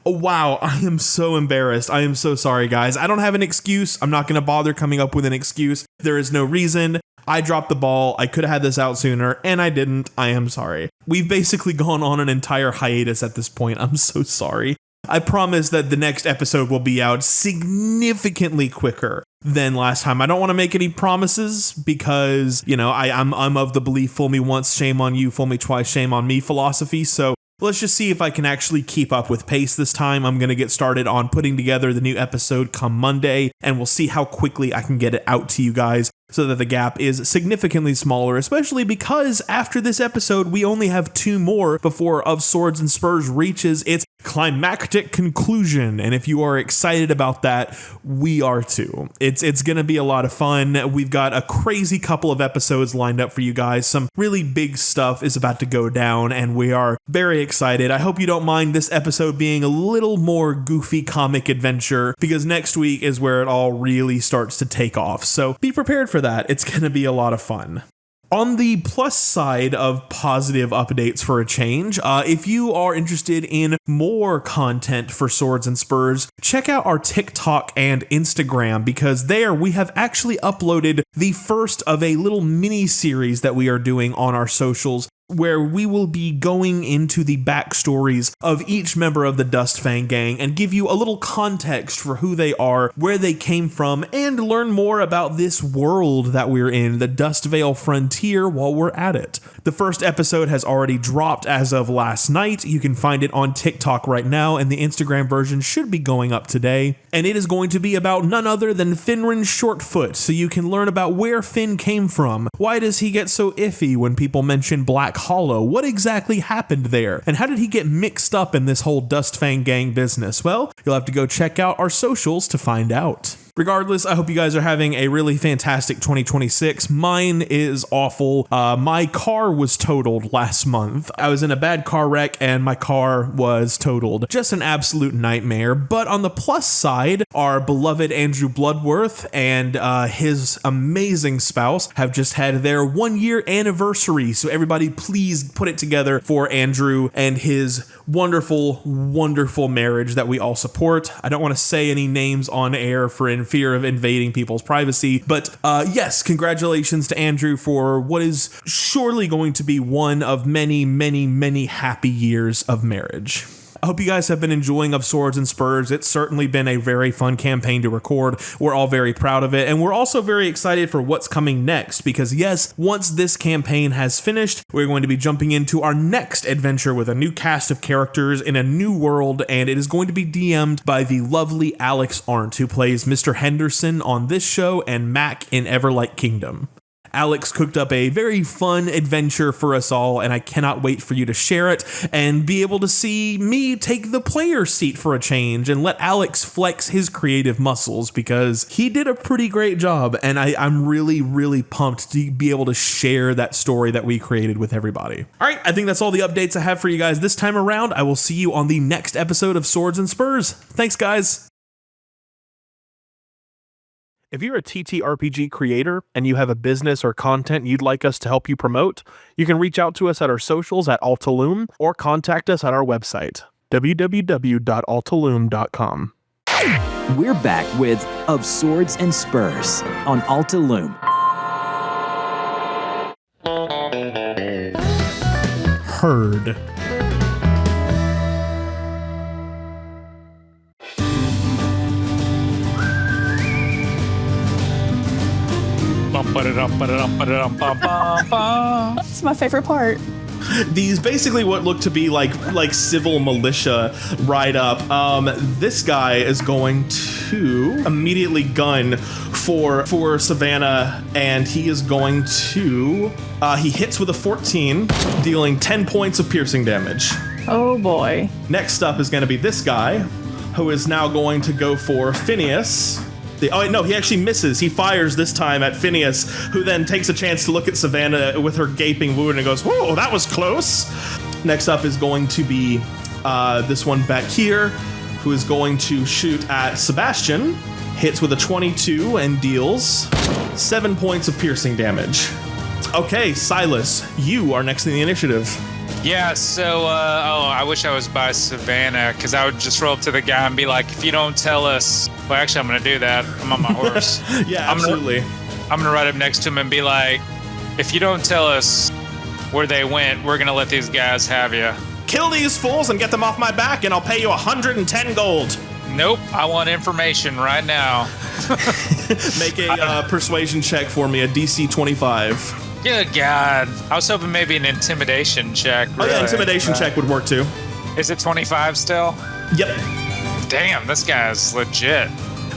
I am so embarrassed. I am so sorry, guys. I don't have an excuse. I'm not going to bother coming up with an excuse. There is no reason. I dropped the ball. I could have had this out sooner, and I didn't. I am sorry. We've basically gone on an entire hiatus at this point. I'm so sorry. I promise that the next episode will be out significantly quicker than last time. I don't want to make any promises because, I'm of the belief fool me once, shame on you, fool me twice, shame on me philosophy. So let's just see if I can actually keep up with pace this time. I'm going to get started on putting together the new episode come Monday, and we'll see how quickly I can get it out to you guys so that the gap is significantly smaller, especially because after this episode, we only have 2 more before Of Swords and Spurs reaches its climactic conclusion. And if you are excited about that, we are too. It's going to be a lot of fun. We've got a crazy couple of episodes lined up for you guys. Some really big stuff is about to go down, and we are very excited. I hope you don't mind this episode being a little more goofy comic adventure, because next week is where it all really starts to take off. So be prepared for that. It's going to be a lot of fun. On the plus side of positive updates for a change, if you are interested in more content for Swords and Spurs, check out our TikTok and Instagram, because there we have actually uploaded the first of a little mini series that we are doing on our socials, where we will be going into the backstories of each member of the Dustfang gang and give you a little context for who they are, where they came from, and learn more about this world that we're in, the Dustvale Frontier, while we're at it. The first episode has already dropped as of last night. You can find it on TikTok right now, and the Instagram version should be going up today. And it is going to be about none other than Finran Shortfoot, so you can learn about where Finn came from. Why does he get so iffy when people mention Black Hollow? What exactly happened there? And how did he get mixed up in this whole Dustfang gang business? Well, you'll have to go check out our socials to find out. Regardless, I hope you guys are having a really fantastic 2026. Mine is awful. My car was totaled last month. I was in a bad car wreck and my car was totaled. Just an absolute nightmare. But on the plus side, our beloved Andrew Bloodworth and his amazing spouse have just had their 1-year anniversary. So everybody please put it together for Andrew and his wonderful, wonderful marriage that we all support. I don't want to say any names on air in fear of invading people's privacy, but yes, congratulations to Andrew for what is surely going to be one of many, many, many happy years of marriage. I hope you guys have been enjoying Of Swords and Spurs. It's certainly been a very fun campaign to record. We're all very proud of it, and we're also very excited for what's coming next, because yes, once this campaign has finished, we're going to be jumping into our next adventure with a new cast of characters in a new world, and it is going to be DM'd by the lovely Alex Arndt, who plays Mr. Henderson on this show and Mac in Everlight Kingdom. Alex cooked up a very fun adventure for us all, and I cannot wait for you to share it and be able to see me take the player seat for a change and let Alex flex his creative muscles, because he did a pretty great job, and I'm really, really pumped to be able to share that story that we created with everybody. All right, I think that's all the updates I have for you guys this time around. I will see you on the next episode of Swords and Spurs. Thanks, guys. If you're a TTRPG creator and you have a business or content you'd like us to help you promote, you can reach out to us at our socials at Altaloom or contact us at our website, www.altaloom.com. We're back with Of Swords and Spurs on Altaloom. Heard. It's my favorite part. These basically what look to be like civil militia ride up. This guy is going to immediately gun for Savannah, and he is going to he hits with a 14, dealing 10 points of piercing damage. Oh boy. Next up is going to be this guy, who is now going to go for Phineas. Oh, wait, no, he actually misses. He fires this time at Phineas, who then takes a chance to look at Savannah with her gaping wound and goes, whoa, that was close. Next up is going to be this one back here, who is going to shoot at Sebastian. Hits with a 22 and deals 7 points of piercing damage. Okay, Silas, you are next in the initiative. Yeah, so, I wish I was by Savannah, because I would just roll up to the guy and be like, if you don't tell us... Well, actually, I'm going to do that. I'm on my horse. Yeah, absolutely. I'm going to ride up next to him and be like, if you don't tell us where they went, we're going to let these guys have you. Kill these fools and get them off my back, and I'll pay you 110 gold. Nope, I want information right now. Make a persuasion check for me, a DC 25. Good God. I was hoping maybe an intimidation check. Really. Oh, yeah, intimidation check would work too. Is it 25 still? Yep. Damn, this guy's legit.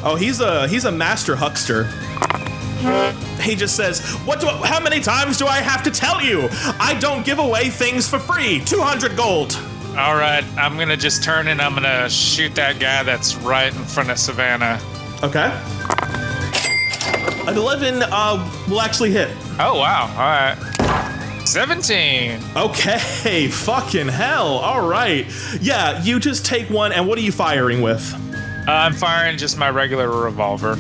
Oh, he's a master huckster. He just says, how many times do I have to tell you? I don't give away things for free. 200 gold. All right, I'm going to just turn and I'm going to shoot that guy that's right in front of Savannah. Okay. An 11 will actually hit. Oh, wow. All right. 17. Okay, fucking hell. All right. Yeah, you just take one, and what are you firing with? I'm firing just my regular revolver.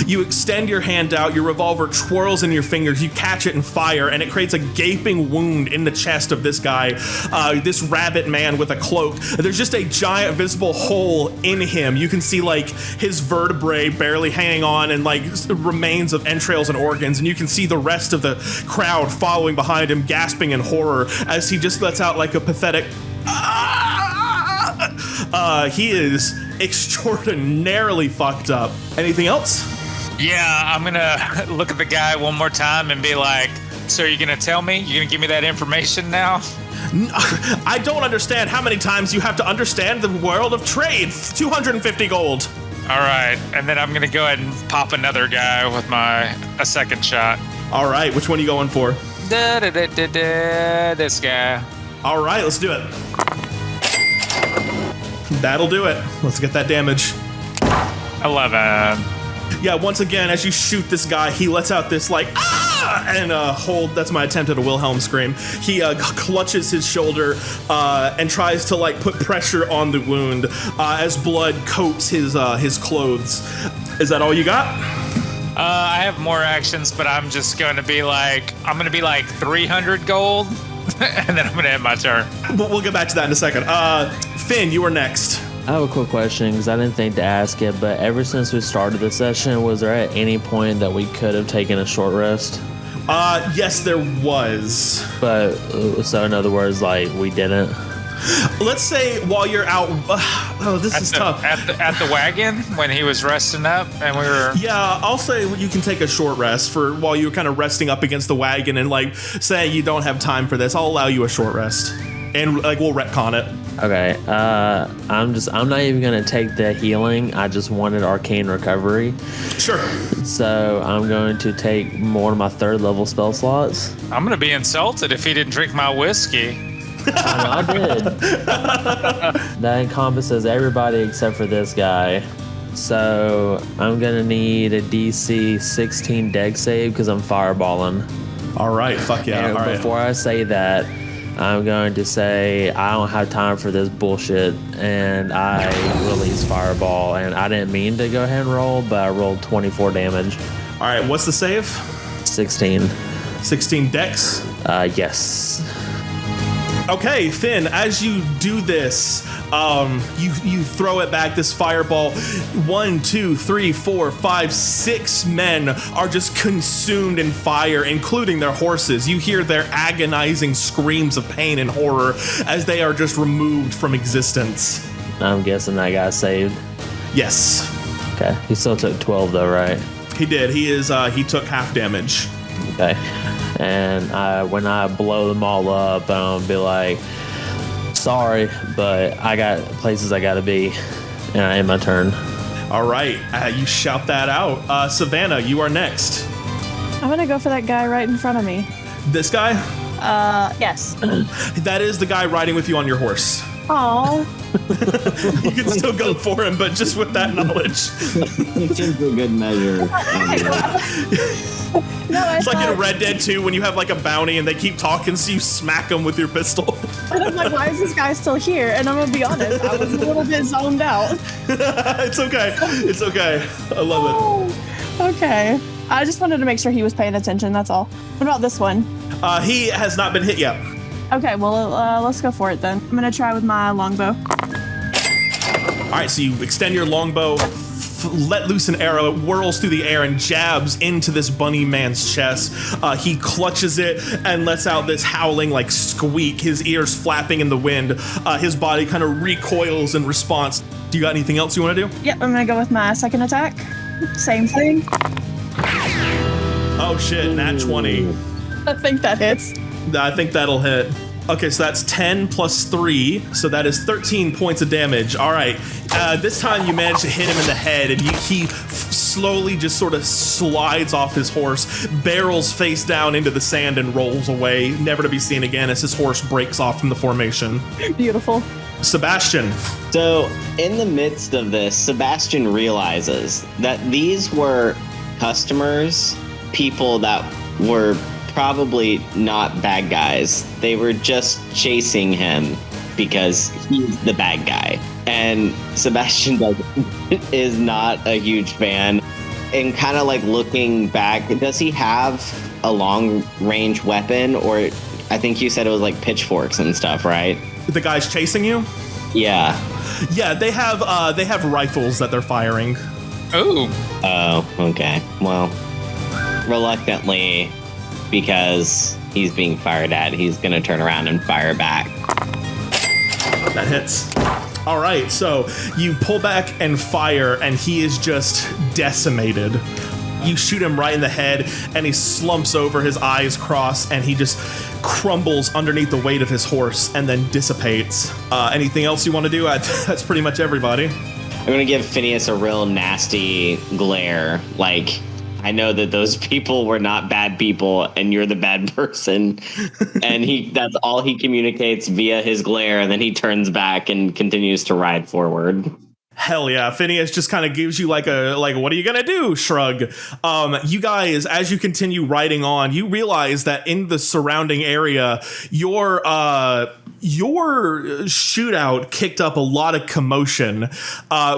You extend your hand out, your revolver twirls in your fingers, you catch it and fire, and it creates a gaping wound in the chest of this guy, this rabbit man with a cloak. There's just a giant visible hole in him. You can see like his vertebrae barely hanging on and like remains of entrails and organs, and you can see the rest of the crowd following behind him, gasping in horror as he just lets out like a pathetic he is extraordinarily fucked up. Anything else? Yeah, I'm gonna look at the guy one more time and be like, so are you gonna tell me? You gonna give me that information now? I don't understand how many times you have to understand the world of trade. 250 gold. All right, and then I'm gonna go ahead and pop another guy with a second shot. All right, which one are you going for? This guy. All right, let's do it. That'll do it. Let's get that damage. 11. Yeah, once again, as you shoot this guy, he lets out this like, and hold, that's my attempt at a Wilhelm scream. He clutches his shoulder and tries to like put pressure on the wound as blood coats his clothes. Is that all you got? I have more actions, but I'm just going to be like, 300 gold, and then I'm going to end my turn. We'll get back to that in a second. Finn, you are next. I have a quick question because I didn't think to ask it, but ever since we started the session, was there at any point that we could have taken a short rest? Yes, there was. But, so in other words, like, we didn't? Let's say while you're out, this is tough. At the wagon when he was resting up and we were. Yeah, I'll say you can take a short rest for while you're kind of resting up against the wagon and like say you don't have time for this. I'll allow you a short rest and like we'll retcon it. Okay, I'm not even gonna take the healing. I just wanted arcane recovery. Sure. So I'm going to take one of my 3rd level spell slots. I'm gonna be insulted if he didn't drink my whiskey. I did. That encompasses everybody except for this guy. So I'm gonna need a DC 16 dex save because I'm fireballing. All right, fuck yeah. And all right. Before I say that, I'm going to say I don't have time for this bullshit, and I release Fireball. And I didn't mean to go ahead and roll, but I rolled 24 damage. All right, what's the save? 16. 16 dex? Yes. Okay, Finn, as you do this, you throw it back, this fireball. 1, 2, 3, 4, 5, 6 men are just consumed in fire, including their horses. You hear their agonizing screams of pain and horror as they are just removed from existence. I'm guessing that guy saved. Yes. Okay. He still took 12 though, right? He did. He took half damage. Okay. And when I blow them all up, I'm gonna be like, sorry, but I got places I gotta be, and I end my turn. All right, you shout that out. Savannah, you are next. I'm gonna go for that guy right in front of me. This guy? Yes. That is the guy riding with you on your horse. Oh. You can still go for him, but just with that knowledge. Seems a good measure. No, it's like in Red Dead 2 when you have like a bounty and they keep talking, so you smack them with your pistol. And I'm like, why is this guy still here? And I'm gonna be honest, I was a little bit zoned out. It's okay. It's okay. I love it. Okay. I just wanted to make sure he was paying attention, that's all. What about this one? He has not been hit yet. Okay, well, let's go for it then. I'm gonna try with my longbow. All right, so you extend your longbow, let loose an arrow, it whirls through the air and jabs into this bunny man's chest. He clutches it and lets out this howling like squeak, his ears flapping in the wind. His body kind of recoils in response. Do you got anything else you want to do? Yep, I'm gonna go with my second attack. Same thing. Oh shit, nat 20. I think that hits. I think that'll hit. Okay, so that's 10 plus 3, so that is 13 points of damage. All right, this time you manage to hit him in the head, and he slowly just sort of slides off his horse, barrels face down into the sand, and rolls away, never to be seen again as his horse breaks off from the formation. Beautiful. Sebastian. So, in the midst of this, Sebastian realizes that these were customers, people that were probably not bad guys. They were just chasing him because he's the bad guy. And Sebastian is not a huge fan. And kind of like looking back, does he have a long range weapon? Or I think you said it was like pitchforks and stuff, right? The guys chasing you? Yeah. Yeah, they have rifles that they're firing. Oh, okay. Well, reluctantly, because he's being fired at, he's going to turn around and fire back. That hits. All right, so you pull back and fire, and he is just decimated. You shoot him right in the head, and he slumps over, his eyes cross, and he just crumbles underneath the weight of his horse and then dissipates. Anything else you want to do? That's pretty much everybody. I'm going to give Phineas a real nasty glare, like, I know that those people were not bad people and you're the bad person. And that's all he communicates via his glare. And then he turns back and continues to ride forward. Hell yeah. Phineas just kind of gives you like what are you going to do? Shrug. You guys, as you continue riding on, you realize that in the surrounding area, your shootout kicked up a lot of commotion,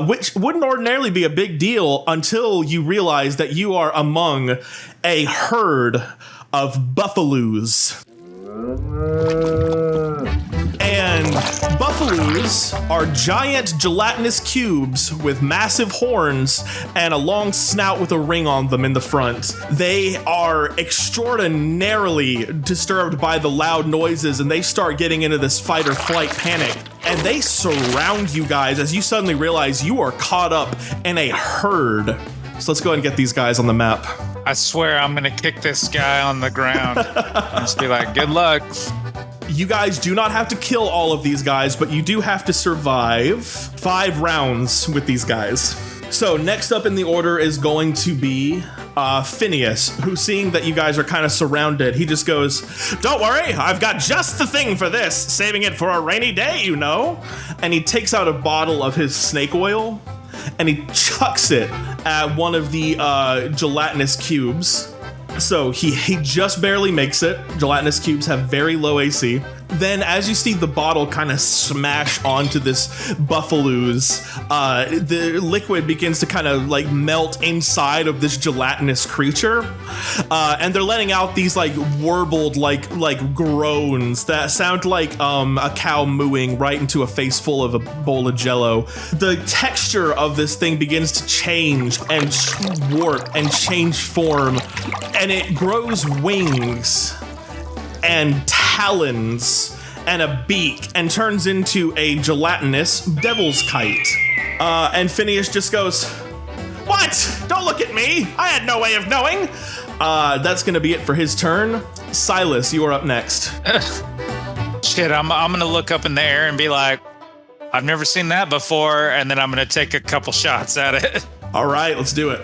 which wouldn't ordinarily be a big deal until you realize that you are among a herd of buffaloes. And buffaloes are giant gelatinous cubes with massive horns and a long snout with a ring on them in the front. They are extraordinarily disturbed by the loud noises, and they start getting into this fight or flight panic. And they surround you guys as you suddenly realize you are caught up in a herd. So let's go ahead and get these guys on the map. I swear I'm gonna kick this guy on the ground. And just be like, good luck. You guys do not have to kill all of these guys, but you do have to survive 5 rounds with these guys. So next up in the order is going to be Phineas, who, seeing that you guys are kind of surrounded, he just goes, "Don't worry, I've got just the thing for this, saving it for a rainy day, you know." And he takes out a bottle of his snake oil and he chucks it at one of the gelatinous cubes. So he just barely makes it. Gelatinous cubes have very low AC. Then as you see the bottle kind of smash onto this buffalo's, the liquid begins to kind of like melt inside of this gelatinous creature. And they're letting out these like warbled like groans that sound like a cow mooing right into a face full of a bowl of jello. The texture of this thing begins to change and warp and change form, and it grows wings and talons and a beak and turns into a gelatinous devil's kite. And Phineas just goes, "What? Don't look at me. I had no way of knowing." That's gonna be it for his turn. Silas, you are up next. Shit, I'm gonna look up in the air and be like, I've never seen that before, and then I'm gonna take a couple shots at it. All right, let's do it.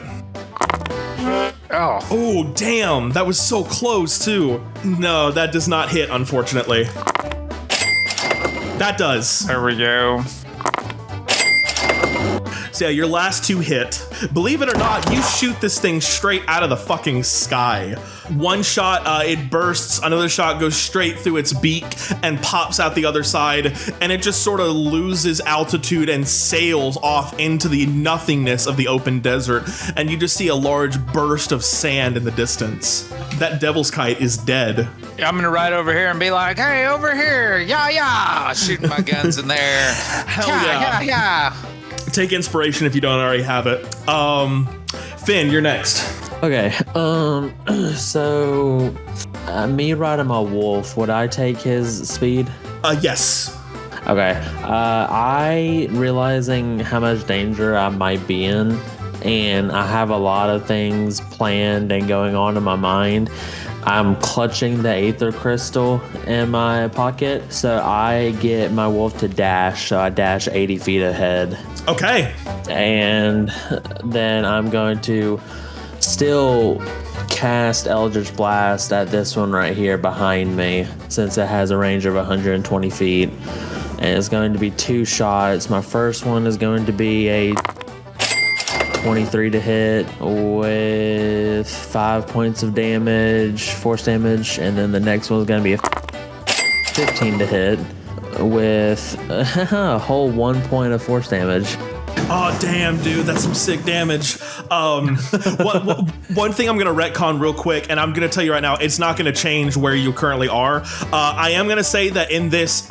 Oh, damn, that was so close too. No, that does not hit, unfortunately. That does. There we go. So yeah, your last two hit. Believe it or not, you shoot this thing straight out of the fucking sky. One shot, it bursts, another shot goes straight through its beak and pops out the other side, and it just sort of loses altitude and sails off into the nothingness of the open desert, and you just see a large burst of sand in the distance. That devil's kite is dead. I'm gonna ride over here and be like, "Hey, over here, yeah, shooting my guns in there." Hell yeah. Take inspiration if you don't already have it. Finn, you're next. Okay. So me riding my wolf, would I take his speed? Yes. Okay. I realizing how much danger I might be in, and I have a lot of things planned and going on in my mind. I'm clutching the Aether Crystal in my pocket, so I get my wolf to dash, so I dash 80 feet ahead. Okay. And then I'm going to still cast Eldritch Blast at this one right here behind me, since it has a range of 120 feet. And it's going to be 2 shots. My first one is going to be a 23 to hit with 5 points of damage, force damage, and then the next one is going to be a 15 to hit with a whole 1 point of force damage. Oh, damn, dude, that's some sick damage. One thing I'm going to retcon real quick, and I'm going to tell you right now, it's not going to change where you currently are. I am going to say that in this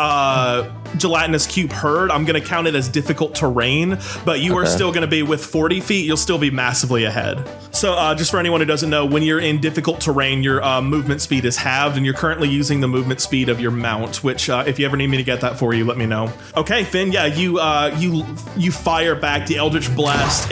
gelatinous cube herd, I'm going to count it as difficult terrain, but you are still going to be with 40 feet, you'll still be massively ahead. So just for anyone who doesn't know, when you're in difficult terrain, your movement speed is halved, and you're currently using the movement speed of your mount, which if you ever need me to get that for you, let me know. Okay, Finn, yeah, you fire back. The Eldritch Blast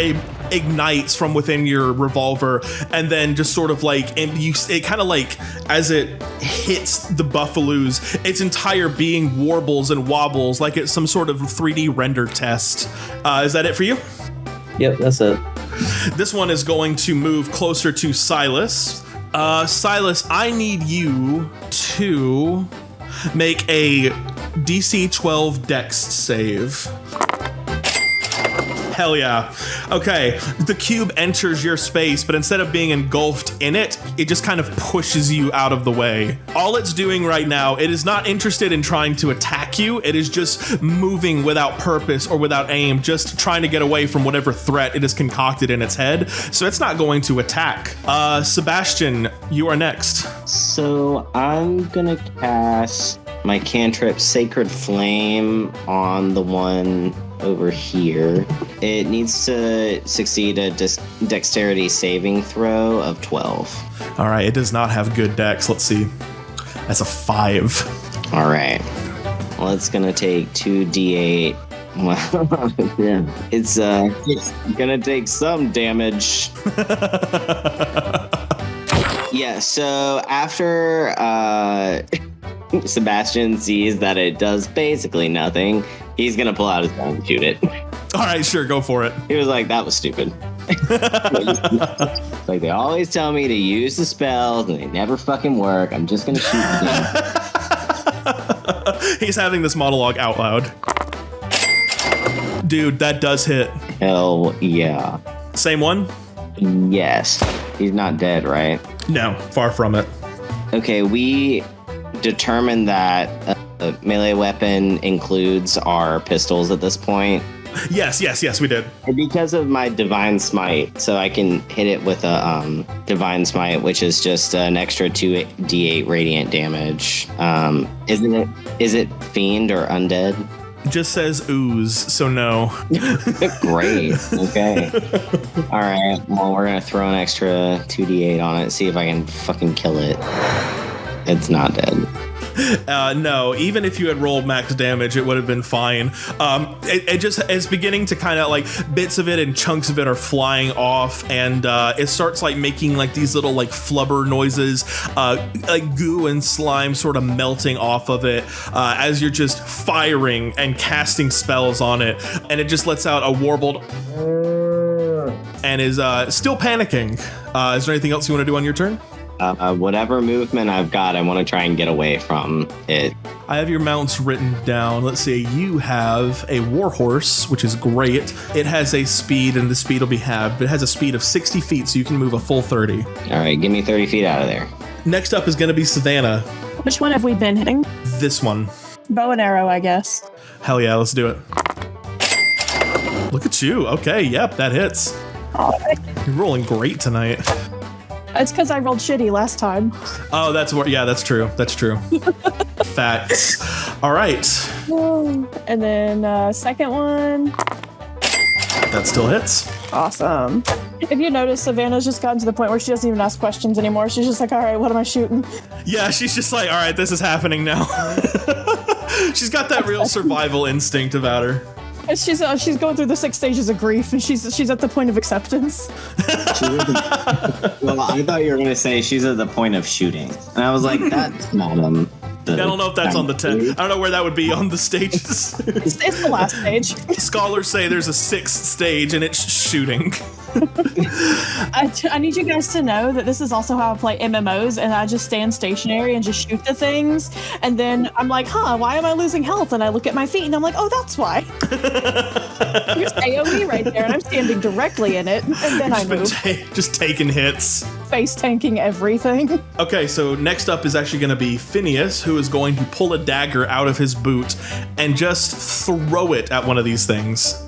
ignites from within your revolver, and then just sort of like, it kind of like, as it hits the buffaloes, its entire being warbles and wobbles like it's some sort of 3D render test. Is that it for you? Yep, that's it. This one is going to move closer to Silas. Silas, I need you to make a DC 12 Dex save. Hell yeah. Okay, the cube enters your space, but instead of being engulfed in it, it just kind of pushes you out of the way. All it's doing right now, it is not interested in trying to attack you. It is just moving without purpose or without aim, just trying to get away from whatever threat it has concocted in its head. So it's not going to attack. Sebastian, you are next. So I'm gonna cast my cantrip Sacred Flame on the one over here. It needs to succeed a dexterity saving throw of 12. All right, it does not have good dex. Let's see. That's a 5. All right. Well, it's gonna take 2d8. Well, yeah. It's gonna take some damage. Yeah. So after Sebastian sees that it does basically nothing, he's gonna pull out his gun and shoot it. All right, sure, go for it. He was like, that was stupid. Like, they always tell me to use the spells and they never fucking work. I'm just gonna shoot them. He's having this monologue out loud. Dude, that does hit. Hell yeah. Same one? Yes. He's not dead, right? No, far from it. Okay, we determined that The melee weapon includes our pistols at this point. Yes, we did. And because of my divine smite, so I can hit it with a divine smite, which is just an extra 2d8 radiant damage. Is it fiend or undead? Just says ooze, so no. Great. Okay. All right. Well, we're gonna throw an extra 2d8 on it, see if I can fucking kill it. It's not dead. No, even if you had rolled max damage, it would have been fine. It just is beginning to kind of like bits of it and chunks of it are flying off, and it starts like making like these little like flubber noises, like goo and slime sort of melting off of it as you're just firing and casting spells on it, and it just lets out a warbled and is still panicking. Is there anything else you want to do on your turn? Whatever movement I've got, I want to try and get away from it. I have your mounts written down. Let's see, you have a warhorse, which is great. It has a speed, and the speed will be halved, but it has a speed of 60 feet, so you can move a full 30. All right, give me 30 feet out of there. Next up is going to be Savannah. Which one have we been hitting? This one. Bow and arrow, I guess. Hell yeah, let's do it. Look at you. Okay, yep, that hits. You're rolling great tonight. It's because I rolled shitty last time. Oh, that's true. That's true. Facts. All right. And then second one. That still hits. Awesome. If you notice, Savannah's just gotten to the point where she doesn't even ask questions anymore. She's just like, all right, what am I shooting? Yeah, she's just like, all right, this is happening now. She's got that real survival instinct about her. And she's going through the 6 stages of grief, and she's at the point of acceptance. Well, I thought you were going to say she's at the point of shooting. And I was like, that's not I don't know if that's on the 10. I don't know where that would be on the stages. It's the last stage. Scholars say there's a 6th stage and it's shooting. I need you guys to know that this is also how I play MMOs, and I just stand stationary and just shoot the things, and then I'm like, why am I losing health? And I look at my feet and I'm like, oh, that's why. There's AoE right there, and I'm standing directly in it, and then I move. Just taking hits. Face tanking everything. Okay, so next up is actually going to be Phineas, who is going to pull a dagger out of his boot and just throw it at one of these things.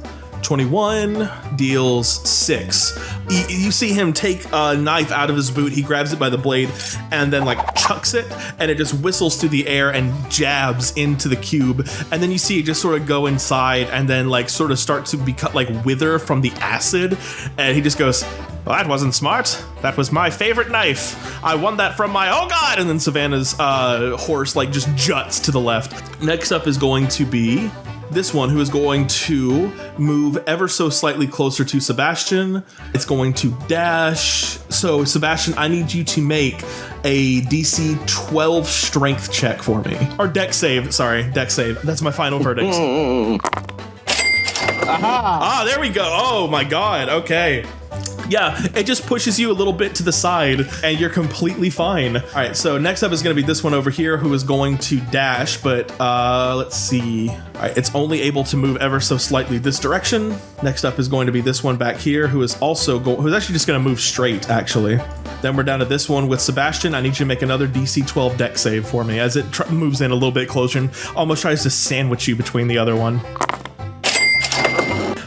21 deals 6. You see him take a knife out of his boot. He grabs it by the blade and then like chucks it, and it just whistles through the air and jabs into the cube. And then you see it just sort of go inside and then like sort of start to become like wither from the acid. And he just goes, well, that wasn't smart. That was my favorite knife. I won that from my, oh God. And then Savannah's horse like just juts to the left. Next up is going to be this one, who is going to move ever so slightly closer to Sebastian. It's going to dash. So Sebastian, I need you to make a DC 12 strength check for me. Or dex save, sorry, dex save. That's my final verdict. Ah, there we go. Oh my God, okay. Yeah, it just pushes you a little bit to the side and you're completely fine. All right, so next up is going to be this one over here, who is going to dash, but let's see. All right, it's only able to move ever so slightly this direction. Next up is going to be this one back here, who is also who's actually just going to move straight, actually. Then we're down to this one with Sebastian. I need you to make another DC 12 dex save for me as it moves in a little bit closer and almost tries to sandwich you between the other one.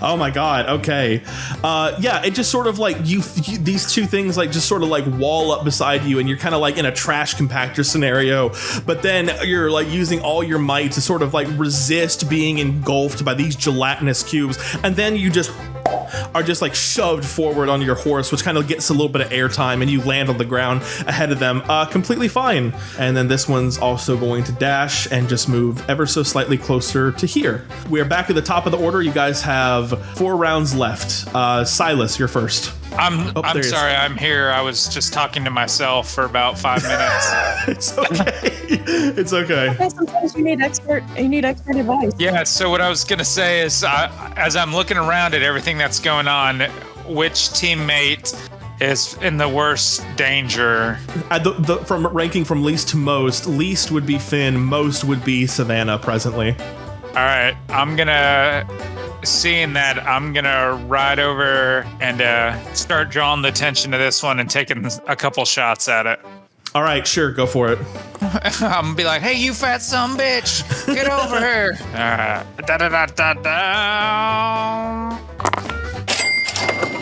Oh my God. Okay. Yeah, it just sort of like these two things like just sort of like wall up beside you, and you're kind of like in a trash compactor scenario, but then you're like using all your might to sort of like resist being engulfed by these gelatinous cubes. And then you just are just like shoved forward on your horse, which kind of gets a little bit of airtime, and you land on the ground ahead of them, completely fine. And then this one's also going to dash and just move ever so slightly closer to here. We are back at the top of the order. You guys have 4 rounds left. Silas, you're first. I'm sorry, I'm here. I was just talking to myself for about 5 minutes. It's okay. It's okay. Sometimes you need expert advice. Yeah, so what I was going to say is, as I'm looking around at everything that's going on, which teammate is in the worst danger? From ranking from least to most, least would be Finn, most would be Savannah presently. All right, seeing that, I'm gonna ride over and start drawing the attention to this one and taking a couple shots at it. All right, sure, go for it. I'm gonna be like, hey, you fat son of a bitch, get over here.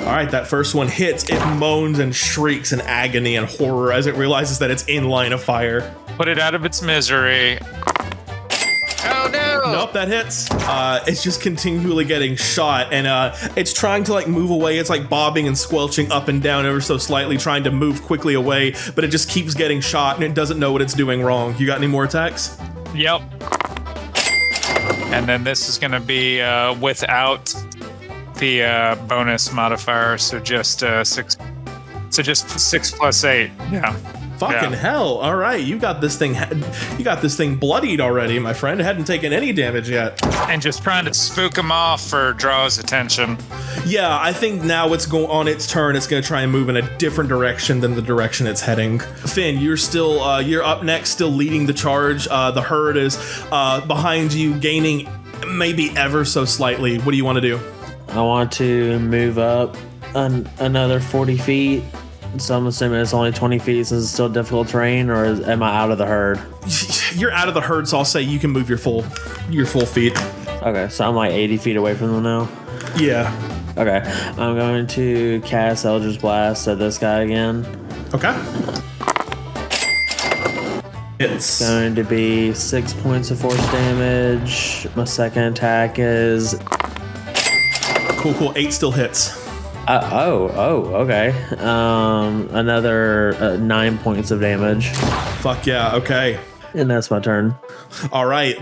All right, that first one hits. It moans and shrieks in agony and horror as it realizes that it's in line of fire. Put it out of its misery. Oh no! Nope, that hits. It's just continually getting shot, and it's trying to like move away. It's like bobbing and squelching up and down ever so slightly, trying to move quickly away, but it just keeps getting shot, and it doesn't know what it's doing wrong. You got any more attacks? Yep. And then this is gonna be without the bonus modifier, so just 6. So just 6 plus 8. Yeah. Fucking hell! All right, you got this thing bloodied already, my friend. It hadn't taken any damage yet. And just trying to spook him off or draw his attention. Yeah, I think now it's on its turn. It's going to try and move in a different direction than the direction it's heading. Finn, you're still you're up next, still leading the charge. The herd is behind you, gaining maybe ever so slightly. What do you want to do? I want to move up another 40 feet. So I'm assuming it's only 20 feet since it's still difficult terrain, or am I out of the herd? You're out of the herd, so I'll say you can move your full feet. Okay, so I'm like 80 feet away from them now? Yeah. Okay, I'm going to cast Eldritch Blast at this guy again. Okay. It's going to be 6 points of force damage. My second attack is... Cool. 8 still hits. Okay. Another 9 points of damage. Fuck yeah, okay. And that's my turn. All right,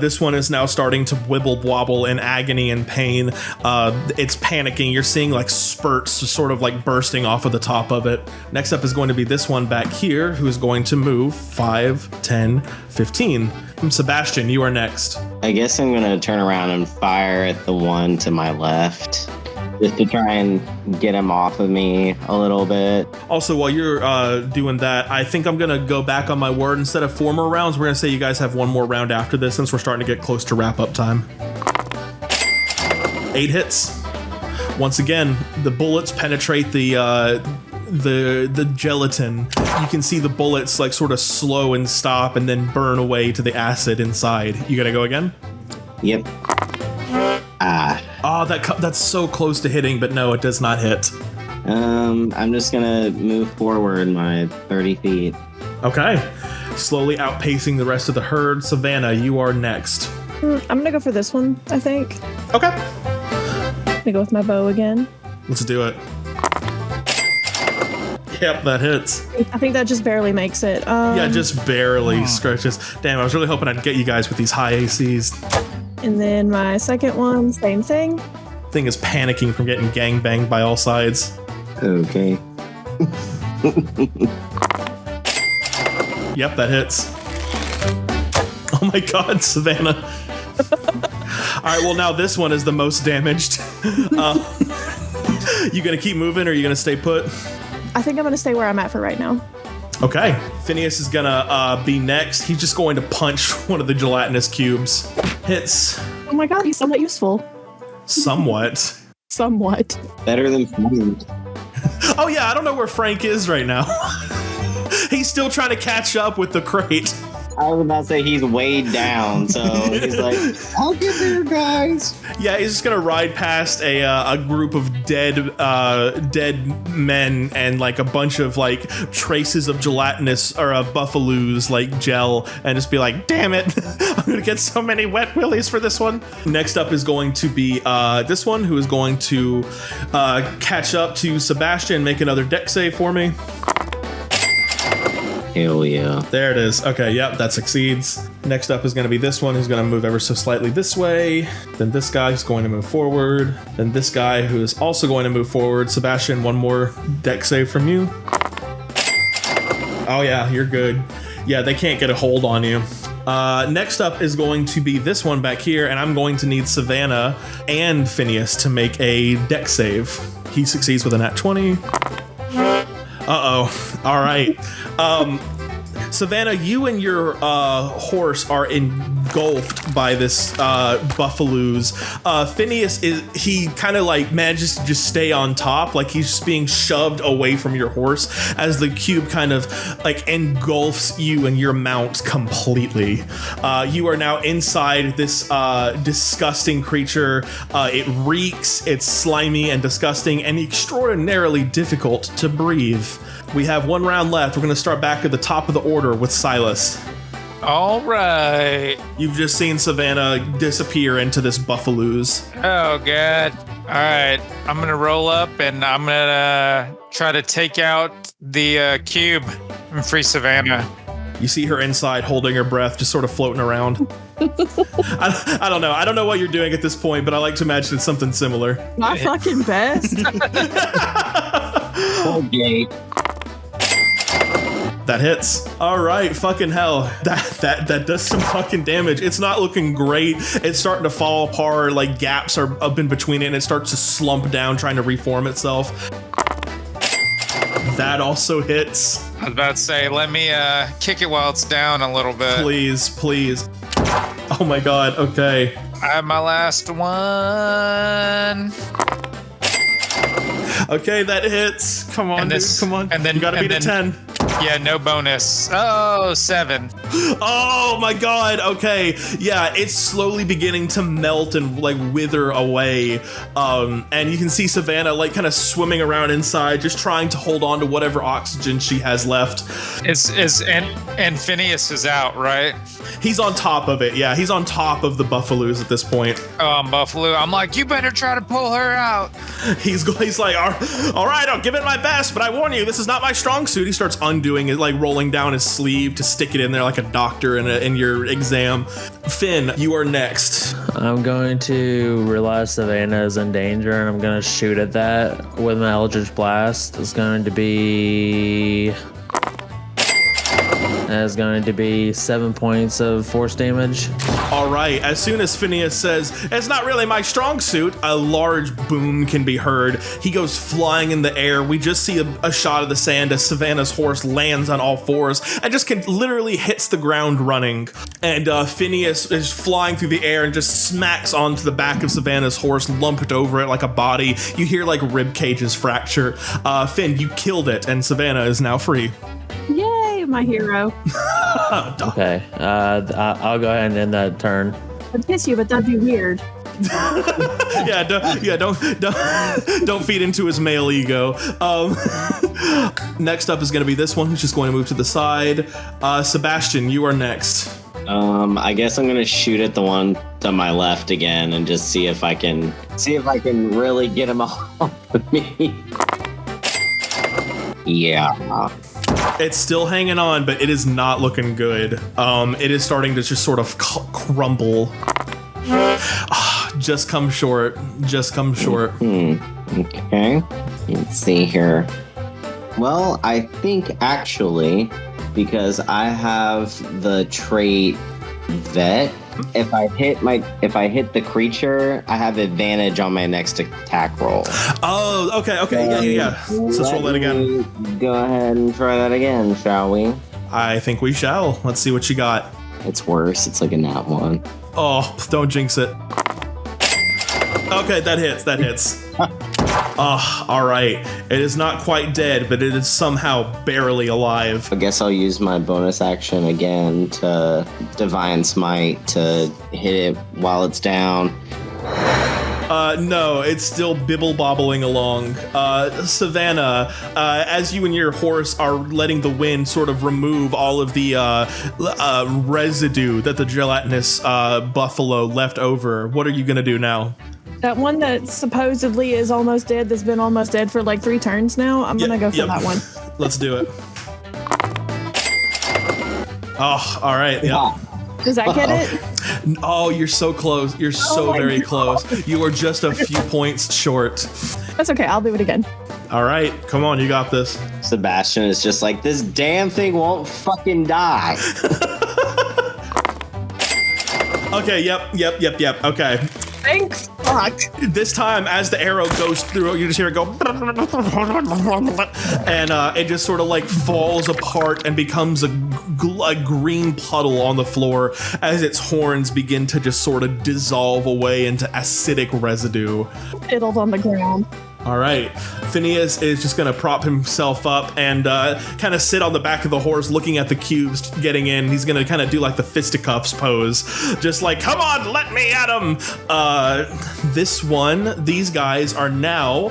this one is now starting to wibble wobble in agony and pain. It's panicking. You're seeing like spurts sort of like bursting off of the top of it. Next up is going to be this one back here, who is going to move 5, 10, 15. Sebastian, you are next. I guess I'm going to turn around and fire at the one to my left, just to try and get him off of me a little bit. Also, while you're doing that, I think I'm going to go back on my word. Instead of 4 more rounds, we're going to say you guys have 1 more round after this, since we're starting to get close to wrap-up time. 8 hits. Once again, the bullets penetrate the gelatin. You can see the bullets like sort of slow and stop and then burn away to the acid inside. You got to go again? Yep. Oh, that's so close to hitting, but no, it does not hit. I'm just gonna move forward my 30 feet. Okay. Slowly outpacing the rest of the herd. Savannah, you are next. I'm gonna go for this one, I think. Okay. I'm gonna go with my bow again. Let's do it. Yep, that hits. I think that just barely makes it. Yeah, just barely scratches. Damn, I was really hoping I'd get you guys with these high ACs. And then my second one, same thing. Thing is panicking from getting gangbanged by all sides. Okay. Yep, that hits. Oh my god, Savannah. All right, well now this one is the most damaged. You gonna keep moving or are you gonna stay put? I think I'm gonna stay where I'm at for right now. Okay. Phineas is gonna be next. He's just going to punch one of the gelatinous cubes. Hits. Oh my god, he's somewhat useful. Somewhat. Somewhat. Better than Frank. Oh yeah, I don't know where Frank is right now. He's still trying to catch up with the crate. I was about to say he's weighed down, so he's like, I'll get there, guys. Yeah, he's just gonna ride past a group of dead men and like a bunch of like traces of gelatinous or of buffaloos like gel, and just be like, damn it, I'm gonna get so many wet willies for this one. Next up is going to be this one, who is going to catch up to Sebastian and make another deck save for me. Hell yeah. There it is. Okay, yep, that succeeds. Next up is going to be this one, who's going to move ever so slightly this way. Then this guy who's going to move forward. Then this guy who is also going to move forward. Sebastian, one more deck save from you. Oh yeah, you're good. Yeah, they can't get a hold on you. Next up is going to be this one back here, and I'm going to need Savannah and Phineas to make a deck save. He succeeds with a nat 20. Uh-oh. All right. Savannah, you and your horse are in engulfed by this buffaloos. Phineas he kind of like manages to just stay on top, like he's just being shoved away from your horse as the cube kind of like engulfs you and your mount completely. You are now inside this disgusting creature. It reeks, it's slimy and disgusting and extraordinarily difficult to breathe. We have one round left. We're going to start back at the top of the order with Silas. All right. You've just seen Savannah disappear into this buffaloos. Oh, God. All right. I'm going to roll up and I'm going to try to take out the cube and free Savannah. You see her inside holding her breath, just sort of floating around. I don't know. I don't know what you're doing at this point, but I like to imagine it's something similar. My fucking best. Okay. That hits. All right, fucking hell. That does some fucking damage. It's not looking great. It's starting to fall apart. Like gaps are up in between it, and it starts to slump down, trying to reform itself. That also hits. I was about to say, let me kick it while it's down a little bit. Please, please. Oh my god. Okay. I have my last one. Okay, that hits. Come on, dude. Come on. And then you gotta beat a 10. Yeah, no bonus. Oh, 7. Oh my god. Okay. Yeah, it's slowly beginning to melt and like wither away. And you can see Savannah like kind of swimming around inside, just trying to hold on to whatever oxygen she has left. And Phineas is out, right? He's on top of it. Yeah, he's on top of the buffaloos at this point. Buffalo. I'm like, you better try to pull her out. He's like, all right, I'll give it my best, but I warn you, this is not my strong suit. He starts undoing it, like rolling down his sleeve to stick it in there like a doctor in your exam. Finn, you are next. I'm going to realize Savannah is in danger, and I'm going to shoot at that with an Eldritch Blast. It's going to be 7 points of force damage. All right, as soon as Phineas says, it's not really my strong suit, a large boom can be heard. He goes flying in the air. We just see a shot of the sand as Savannah's horse lands on all fours and just literally hits the ground running. And Phineas is flying through the air and just smacks onto the back of Savannah's horse, lumped over it like a body. You hear like rib cages fracture. Finn, you killed it, and Savannah is now free. Yay, my hero. Okay, I'll go ahead and end that turn. I'd kiss you, but that'd be weird. Don't feed into his male ego. Next up is going to be this one, who's just going to move to the side. Sebastian, you are next. I guess I'm gonna shoot at the one to my left again and just see if I can really get him off of me. Yeah. It's still hanging on, but it is not looking good. It is starting to just sort of crumble. Just come short. Just come short. Okay. Let's see here. Well, I think actually, because I have the trait Vet, if I hit the creature, I have advantage on my next attack roll. Oh, okay, yeah. So let's roll that again. Go ahead and try that again, shall we? I think we shall. Let's see what you got. It's worse. It's like a nat 1. Oh, don't jinx it. Okay, that hits. All right. It is not quite dead, but it is somehow barely alive. I guess I'll use my bonus action again to Divine Smite to hit it while it's down. No, it's still bibble-bobbling along. Savannah, as you and your horse are letting the wind sort of remove all of the residue that the gelatinous buffalo left over, what are you going to do now? That one that supposedly is almost dead, that's been almost dead for like 3 turns now, I'm going to go for that one. Let's do it. Oh, all right. Yeah. Does that get it? Oh, you're so close. You're so very close. You are just a few points short. That's okay. I'll do it again. All right. Come on. You got this. Sebastian is just like, this damn thing won't fucking die. Okay. Yep. Okay. Thanks. Fuck. This time, as the arrow goes through, you just hear it go, and it just sort of like falls apart and becomes a green puddle on the floor as its horns begin to just sort of dissolve away into acidic residue. Piddled on the ground. All right, Phineas is just gonna prop himself up and kind of sit on the back of the horse looking at the cubes getting in. He's gonna kind of do like the fisticuffs pose, just like, come on, let me at him. These guys are now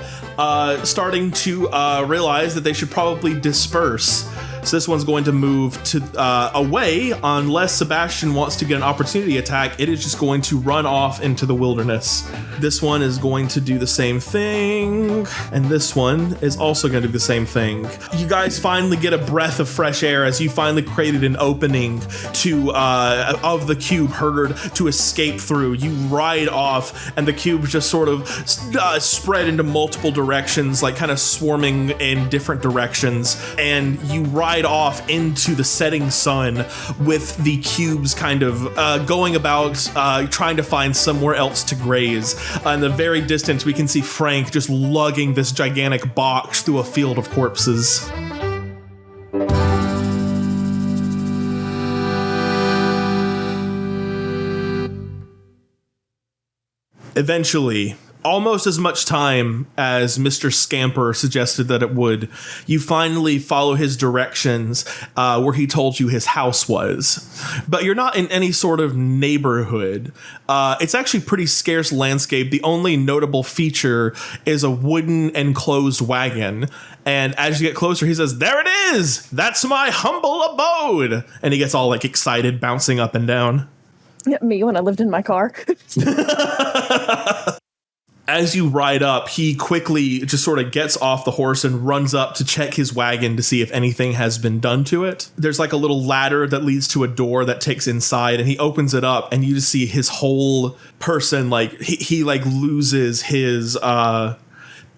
starting to realize that they should probably disperse. So this one's going to move to away unless Sebastian wants to get an opportunity attack. It is just going to run off into the wilderness. This one is going to do the same thing, and this one is also going to do the same thing. You guys finally get a breath of fresh air as you finally created an opening to of the cube herd to escape through. You ride off, and the cubes just sort of spread into multiple directions, like kind of swarming in different directions, and you ride off into the setting sun with the cubes kind of going about trying to find somewhere else to graze. In the very distance, we can see Frank just lugging this gigantic box through a field of corpses. Eventually, almost as much time as Mr. Scamper suggested that it would, you finally follow his directions where he told you his house was. But you're not in any sort of neighborhood. It's actually pretty scarce landscape. The only notable feature is a wooden enclosed wagon. And as you get closer, he says, there it is! That's my humble abode! And he gets all like excited, bouncing up and down. Yeah, me when I lived in my car. As you ride up, he quickly just sort of gets off the horse and runs up to check his wagon to see if anything has been done to it. There's like a little ladder that leads to a door that takes inside, and he opens it up, and you just see his whole person, like he like loses his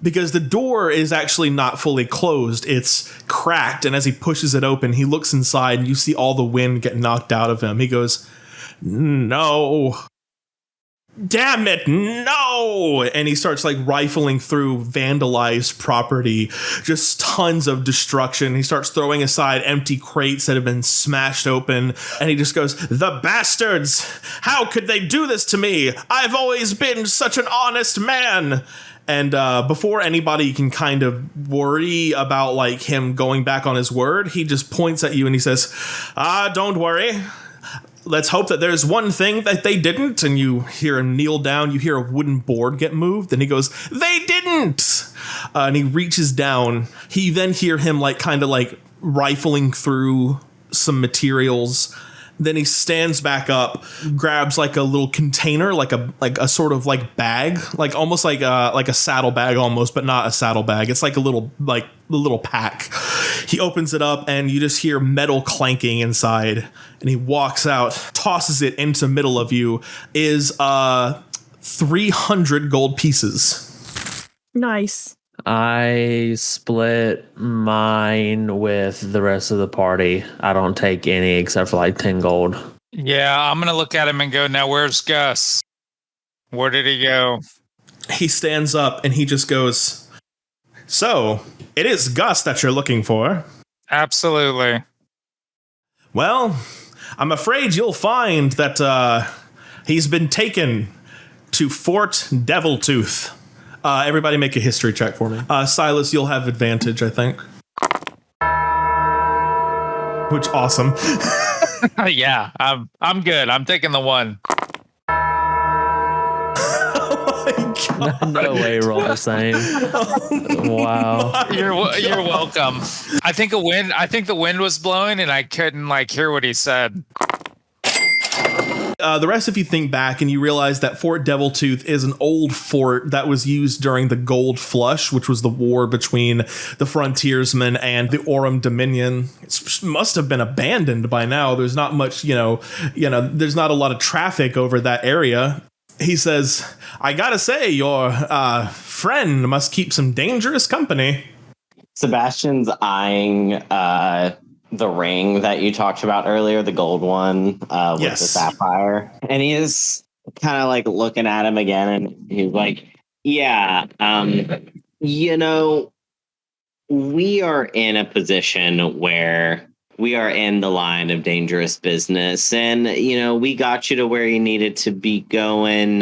because the door is actually not fully closed. It's cracked, and as he pushes it open, he looks inside, and you see all the wind get knocked out of him. He goes, no. Damn it, no! And he starts like rifling through vandalized property, just tons of destruction. He starts throwing aside empty crates that have been smashed open, and he just goes, the bastards! How could they do this to me? I've always been such an honest man! And before anybody can kind of worry about like him going back on his word, he just points at you and he says, don't worry. Let's hope that there's one thing that they didn't. And you hear him kneel down. You hear a wooden board get moved. And he goes, they didn't. And he reaches down. You then hear him like kind of like rifling through some materials. Then he stands back up, grabs like a little container, like a sort of like bag, like almost like a saddle bag almost, but not a saddle bag. It's like a little pack. He opens it up and you just hear metal clanking inside, and he walks out, tosses it into the middle of you, is 300 gold pieces. Nice. I split mine with the rest of the party. I don't take any except for like 10 gold. Yeah, I'm going to look at him and go, now where's Gus? Where did he go? He stands up and he just goes, so, it is Gus that you're looking for. Absolutely. Well, I'm afraid you'll find that he's been taken to Fort Deviltooth. Everybody make a history check for me. Silas, you'll have advantage, I think. Which, awesome. Yeah, I'm good. I'm taking the 1. No way, roll the same. Wow. You're welcome. I think the wind was blowing and I couldn't like hear what he said. The rest of you think back and you realize that Fort Deviltooth is an old fort that was used during the Gold Flush, which was the war between the frontiersmen and the Orem Dominion. It must have been abandoned by now. There's not much, there's not a lot of traffic over that area. He says, I gotta say, your friend must keep some dangerous company. Sebastian's eyeing the ring that you talked about earlier, the gold one with the sapphire. And he is kind of like looking at him again, and he's like, "Yeah, you know, we are in a position where we are in the line of dangerous business, and we got you to where you needed to be going.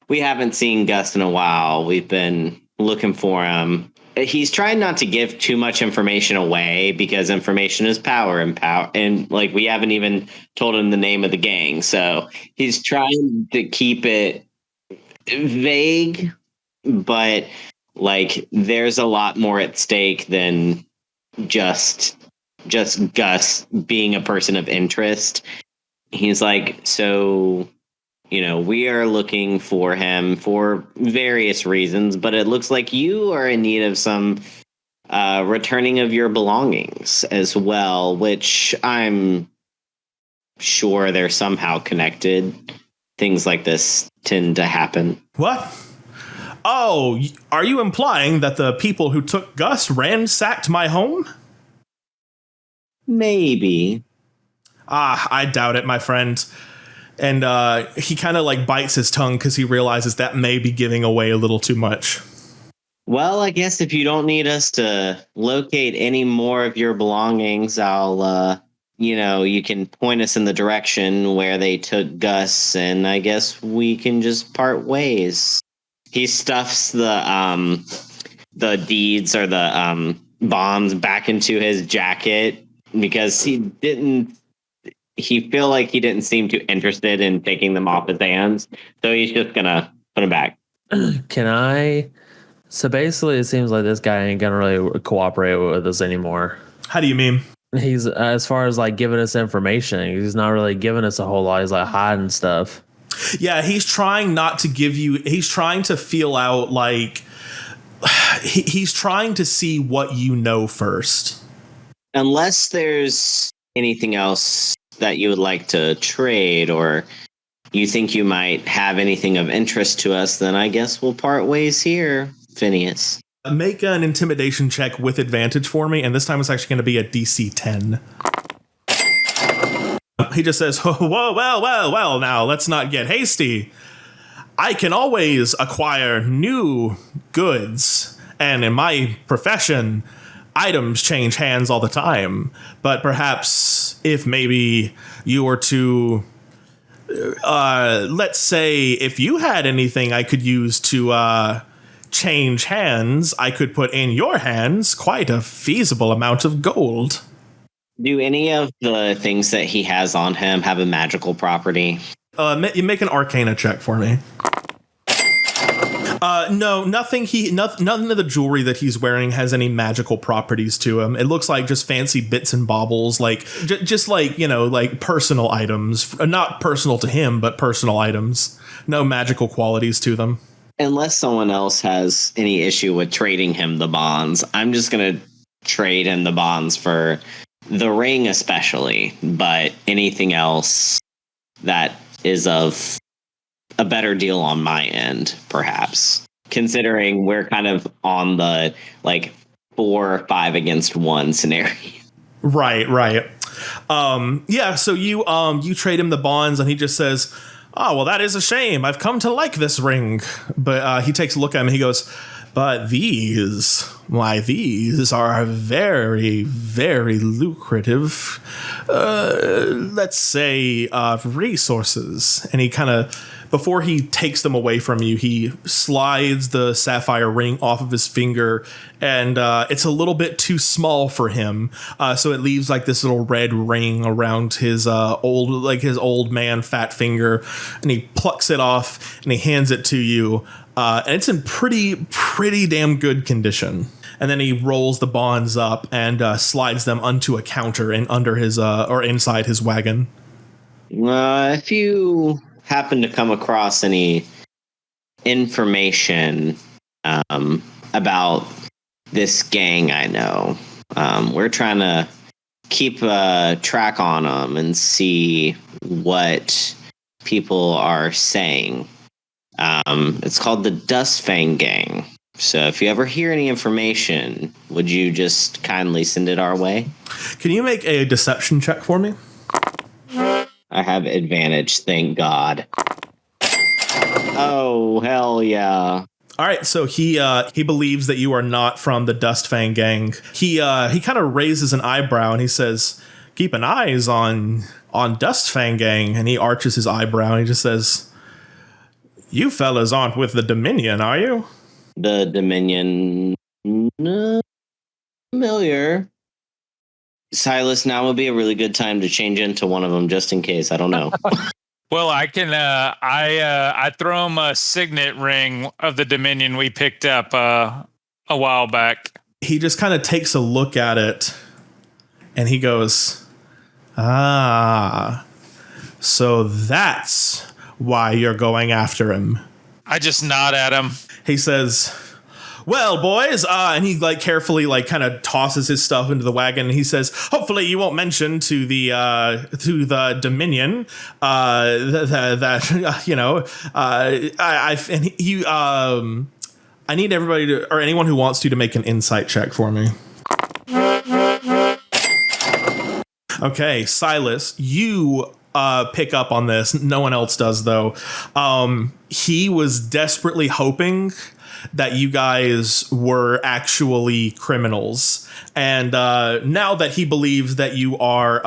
We haven't seen Gus in a while. We've been looking for him. He's trying not to give too much information away because information is power, and like we haven't even told him the name of the gang. So he's trying to keep it vague, but like there's a lot more at stake than just Gus being a person of interest. He's like, so we are looking for him for various reasons, but it looks like you are in need of some returning of your belongings as well, which I'm sure they're somehow connected. Things like this tend to happen. What? Oh, are you implying that the people who took Gus ransacked my home? Maybe. I doubt it, my friend. And he kind of like bites his tongue because he realizes that may be giving away a little too much. Well, I guess if you don't need us to locate any more of your belongings, I'll, you can point us in the direction where they took Gus, and I guess we can just part ways. He stuffs the deeds or the bonds back into his jacket because he feel like he didn't seem too interested in taking them off his hands. So he's just going to put them back. Can I? So basically, it seems like this guy ain't going to really cooperate with us anymore. How do you mean? He's, as far as like giving us information, he's not really giving us a whole lot. He's like hiding stuff. Yeah, he's trying not to give you, he's trying to feel out like, he's trying to see what you know first. Unless there's anything else that you would like to trade, or you think you might have anything of interest to us, then I guess we'll part ways here, Phineas. Make an intimidation check with advantage for me, and this time it's actually going to be a DC 10. He just says, whoa, well, now let's not get hasty. I can always acquire new goods, and in my profession, items change hands all the time. But perhaps if maybe you were to, let's say, if you had anything I could use to change hands, I could put in your hands quite a feasible amount of gold. Do any of the things that he has on him have a magical property? You make an Arcana check for me. No, nothing. None of the jewelry that he's wearing has any magical properties to him. It looks like just fancy bits and baubles, like just like like personal items, not personal to him, but personal items. No magical qualities to them. Unless someone else has any issue with trading him the bonds, I'm just gonna trade him the bonds for the ring, especially. But anything else that is of a better deal on my end, perhaps. Considering we're kind of on the 4 or 5 against 1 scenario. Right. Yeah, so you trade him the bonds and he just says, "Oh, well, that is a shame. I've come to like this ring." But he takes a look at him and he goes, "But these are very, very lucrative, let's say, resources." And he kind of, before he takes them away from you, he slides the sapphire ring off of his finger, and it's a little bit too small for him. So it leaves like this little red ring around his old man fat finger, and he plucks it off and he hands it to you. And it's in pretty damn good condition. And then he rolls the bonds up and slides them onto a counter and under his or inside his wagon. If you happen to come across any information about this gang, I know we're trying to keep track on them and see what people are saying. It's called the Dustfang Gang. So if you ever hear any information, would you just kindly send it our way? Can you make a deception check for me? All I have advantage, thank God. Oh, hell yeah. All right, so he believes that you are not from the Dust Fang gang. He kind of raises an eyebrow and he says, "Keep an eyes on Dust Fang gang." And he arches his eyebrow and he just says, "You fellas aren't with the Dominion, are you?" The Dominion, no, familiar. Silas, now would be a really good time to change into one of them, just in case. I don't know. Well, I can. I throw him a signet ring of the Dominion we picked up a while back. He just kind of takes a look at it and he goes, "Ah, so that's why you're going after him." I just nod at him. He says, "Well, boys," and he like carefully like kind of tosses his stuff into the wagon. And he says, "Hopefully, you won't mention to the Dominion that you know I need everybody to, or anyone who wants to make an insight check for me." Okay, Silas, you pick up on this. No one else does, though. He was desperately hoping that you guys were actually criminals, and now that he believes that you are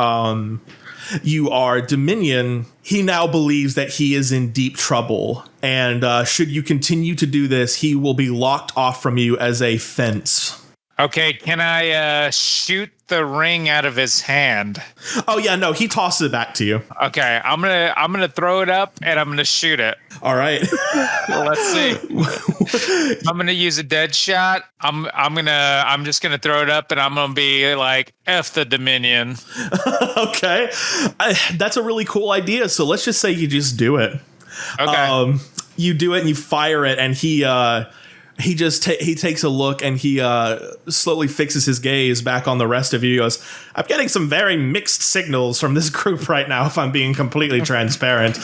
Dominion, he now believes that he is in deep trouble, and should you continue to do this, he will be locked off from you as a fence. Okay, can I shoot the ring out of his hand? Oh yeah, no, he tosses it back to you. Okay, I'm gonna throw it up and I'm gonna shoot it. All right. Well, let's see. I'm gonna use a dead shot. I'm just gonna throw it up and I'm gonna be like, F the Dominion. Okay, that's a really cool idea. So let's just say you just do it. Okay. You do it and you fire it, and he takes a look and he slowly fixes his gaze back on the rest of you. He goes, "I'm getting some very mixed signals from this group right now, if I'm being completely transparent.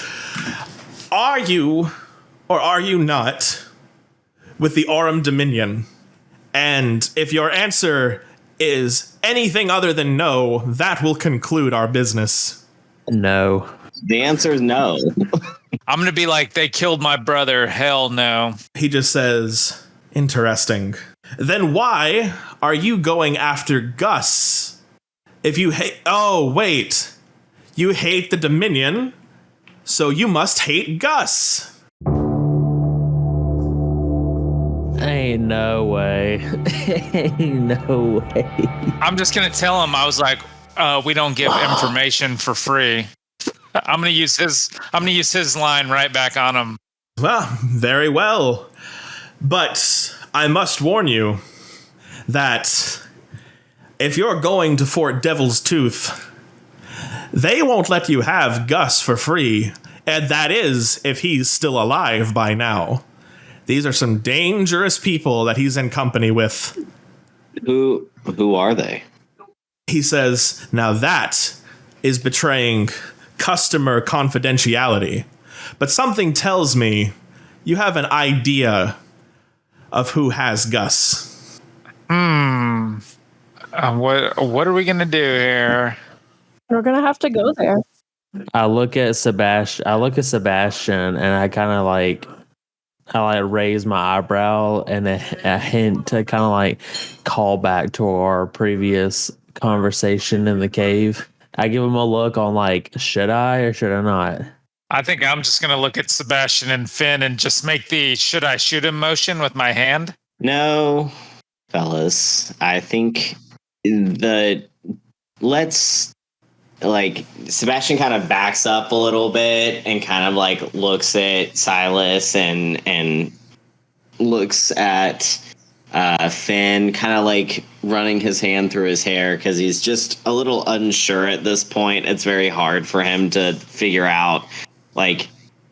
Are you, or are you not, with the Aurum Dominion? And if your answer is anything other than no, that will conclude our business." No. The answer is no. I'm gonna be like, they killed my brother. Hell no. He just says, "Interesting. Then why are you going after Gus? If you hate... Oh, wait. You hate the Dominion, so you must hate Gus." Ain't no way. Ain't no way. I'm just gonna tell him. I was like, we don't give information for free. I'm gonna use his line right back on him. Well, very well. But I must warn you that if you're going to Fort Devil's Tooth, they won't let you have Gus for free. And that is if he's still alive by now. These are some dangerous people that he's in company with. Who are they? He says, "Now that is betraying customer confidentiality. But something tells me you have an idea of who has Gus." What are we gonna do here? We're gonna have to go there. I look at Sebastian and I kind of like raise my eyebrow and a hint to kind of like call back to our previous conversation in the cave. I give him a look on like, should I or should I not? I think I'm just gonna look at Sebastian and Finn and just make the should I shoot him motion with my hand. No, fellas. I think Sebastian kind of backs up a little bit and kind of like looks at Silas and looks at Finn, kind of like running his hand through his hair because he's just a little unsure at this point. It's very hard for him to figure out, like,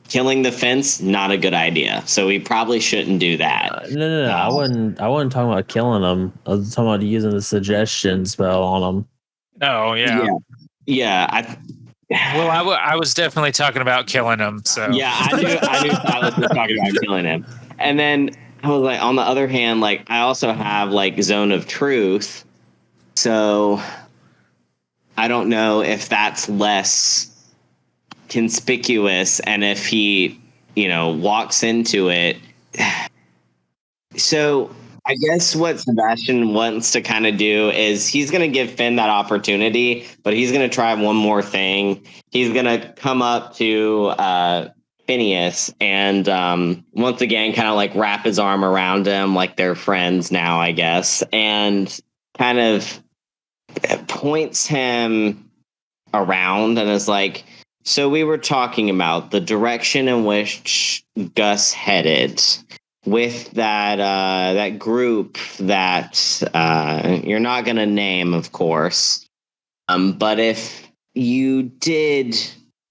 killing the fence, not a good idea. So we probably shouldn't do that. No. I wasn't talking about killing him. I was talking about using the suggestion spell on him. Oh yeah. Yeah. I was definitely talking about killing him. So yeah, I knew Silas was talking about killing him. And then I was like, on the other hand, like I also have like Zone of Truth, so I don't know if that's less conspicuous, and if he, walks into it. So I guess what Sebastian wants to kind of do is he's going to give Finn that opportunity, but he's going to try one more thing. He's going to come up to Phineas and once again kind of like wrap his arm around him like they're friends now, I guess, and kind of points him around and is like, so we were talking about the direction in which Gus headed with that group that you're not going to name, of course. But if you did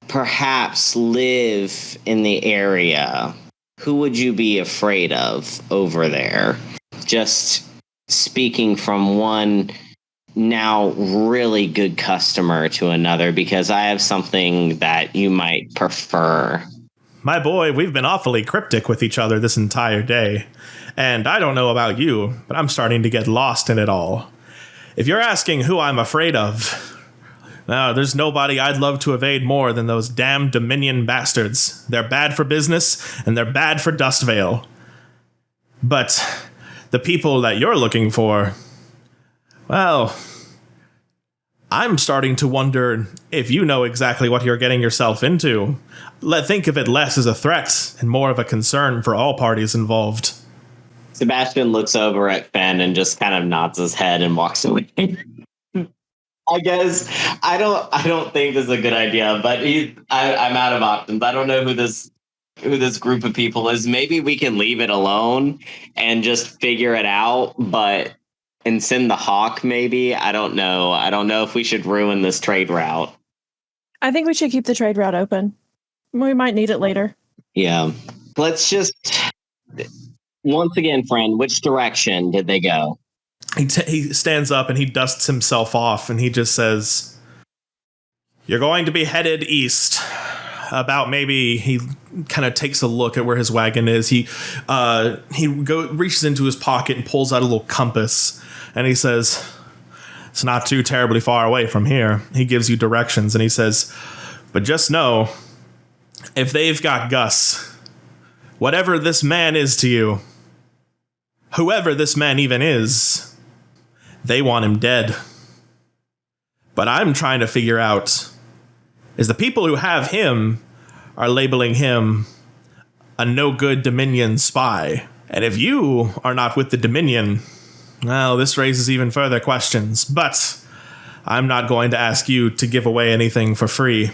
perhaps live in the area, who would you be afraid of over there? Just speaking from one now really good customer to another, because I have something that you might prefer. My boy, we've been awfully cryptic with each other this entire day. And I don't know about you, but I'm starting to get lost in it all. If you're asking who I'm afraid of, no, there's nobody I'd love to evade more than those damn Dominion bastards. They're bad for business, and they're bad for Dustvale. But the people that you're looking for, well, I'm starting to wonder if you know exactly what you're getting yourself into. Think of it less as a threat and more of a concern for all parties involved. Sebastian looks over at Finn and just kind of nods his head and walks away. I guess I don't think this is a good idea, but I'm out of options. I don't know who this group of people is. Maybe we can leave it alone and just figure it out, and send the hawk, maybe. I don't know. I don't know if we should ruin this trade route. I think we should keep the trade route open. We might need it later. Yeah. Let's just... Once again, friend, which direction did they go? He stands up and he dusts himself off and he just says, "You're going to be headed east." About maybe he kind of takes a look at where his wagon is. He reaches into his pocket and pulls out a little compass, and he says, "It's not too terribly far away from here." He gives you directions, and he says, "But just know, if they've got Gus, whatever this man is to you, whoever this man even is, they want him dead. But I'm trying to figure out is the people who have him are labeling him a no-good Dominion spy. And if you are not with the Dominion, well, this raises even further questions. But I'm not going to ask you to give away anything for free.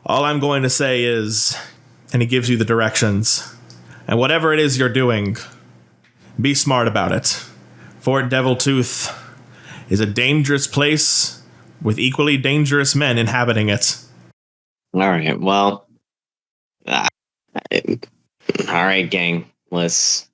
All I'm going to say is," and he gives you the directions, "and whatever it is you're doing, be smart about it. Fort Deviltooth is a dangerous place with equally dangerous men inhabiting it." All right. Well, all right, gang. Let's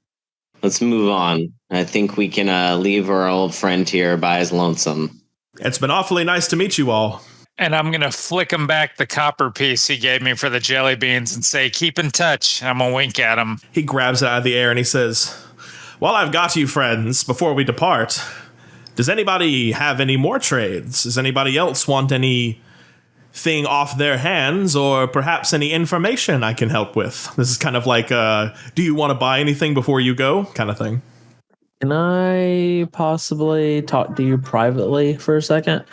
move on. I think we can leave our old friend here by his lonesome. It's been awfully nice to meet you all. And I'm going to flick him back the copper piece he gave me for the jelly beans and say, "Keep in touch." I'm going to wink at him. He grabs it out of the air and he says, "While I've got you, friends, before we depart, does anybody have any more trades? Does anybody else want anything off their hands, or perhaps any information I can help with?" This is kind of like do you want to buy anything before you go kind of thing. Can I possibly talk to you privately for a second?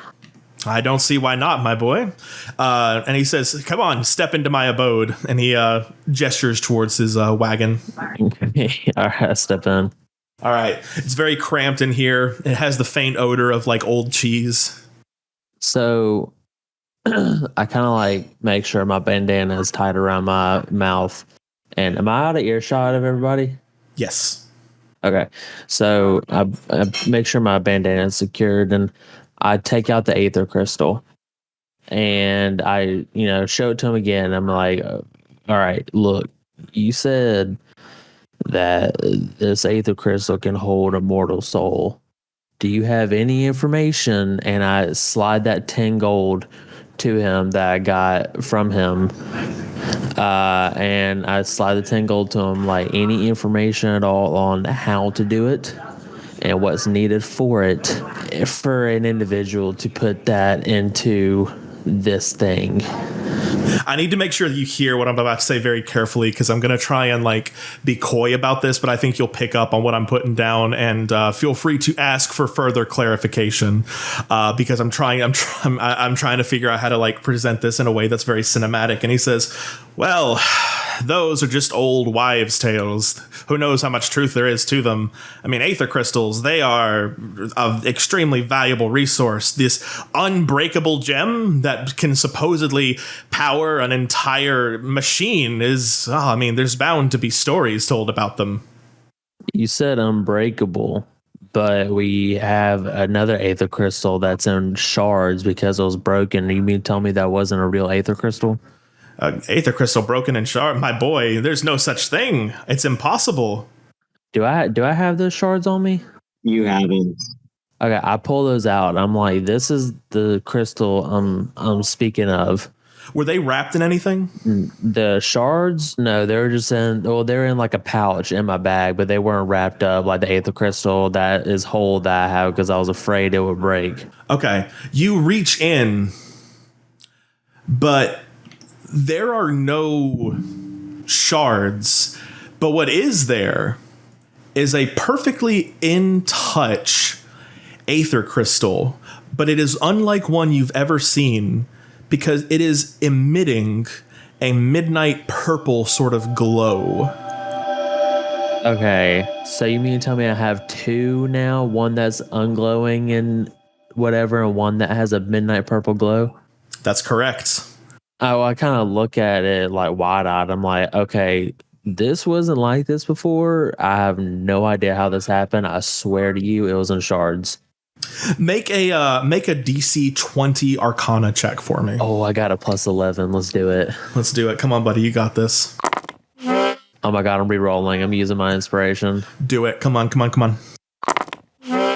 I don't see why not, my boy. And he says, "Come on, step into my abode." And he gestures towards his wagon. Okay. All right, I step in. All right. It's very cramped in here. It has the faint odor of like old cheese. So I kind of like make sure my bandana is tied around my mouth. And am I out of earshot of everybody? Yes. Okay. So I make sure my bandana is secured, and I take out the aether crystal and I, show it to him again. I'm like, "All right, look, you said that this aether crystal can hold a mortal soul. Do you have any information?" And I slide that 10 gold to him that I got from him. And I slide the 10 gold to him, like any information at all on how to do it and what's needed for it, for an individual to put that into this thing. I need to make sure that you hear what I'm about to say very carefully, because I'm going to try and like be coy about this, but I think you'll pick up on what I'm putting down, and feel free to ask for further clarification, because I'm trying to figure out how to like present this in a way that's very cinematic. And he says, well, those are just old wives' tales. Who knows how much truth there is to them? I mean, aether crystals, they are an extremely valuable resource. This unbreakable gem that can supposedly power an entire machine is, I mean, there's bound to be stories told about them. You said unbreakable, but we have another aether crystal that's in shards because it was broken. You mean tell me that wasn't a real aether crystal? Aether crystal broken in shard, my boy. There's no such thing. It's impossible. Do I have those shards on me? You haven't. Okay, I pull those out. I'm like, this is the crystal I'm speaking of. Were they wrapped in anything? The shards? No, they were just they're in like a pouch in my bag, but they weren't wrapped up like the aether crystal that is whole that I have because I was afraid it would break. Okay, you reach in, but there are no shards. But what is there is a perfectly in touch aether crystal, but it is unlike one you've ever seen because it is emitting a midnight purple sort of glow. Okay, so you mean to tell me I have two now? One that's unglowing and whatever, and one that has a midnight purple glow? That's correct. Oh, I kind of look at it like wide-eyed. I'm like, okay, this wasn't like this before. I have no idea how this happened. I swear to you, it was in shards. Make a DC 20 Arcana check for me. Oh, I got a plus 11. Let's do it. Let's do it. Come on, buddy. You got this. Oh my God, I'm re-rolling. I'm using my inspiration. Do it. Come on.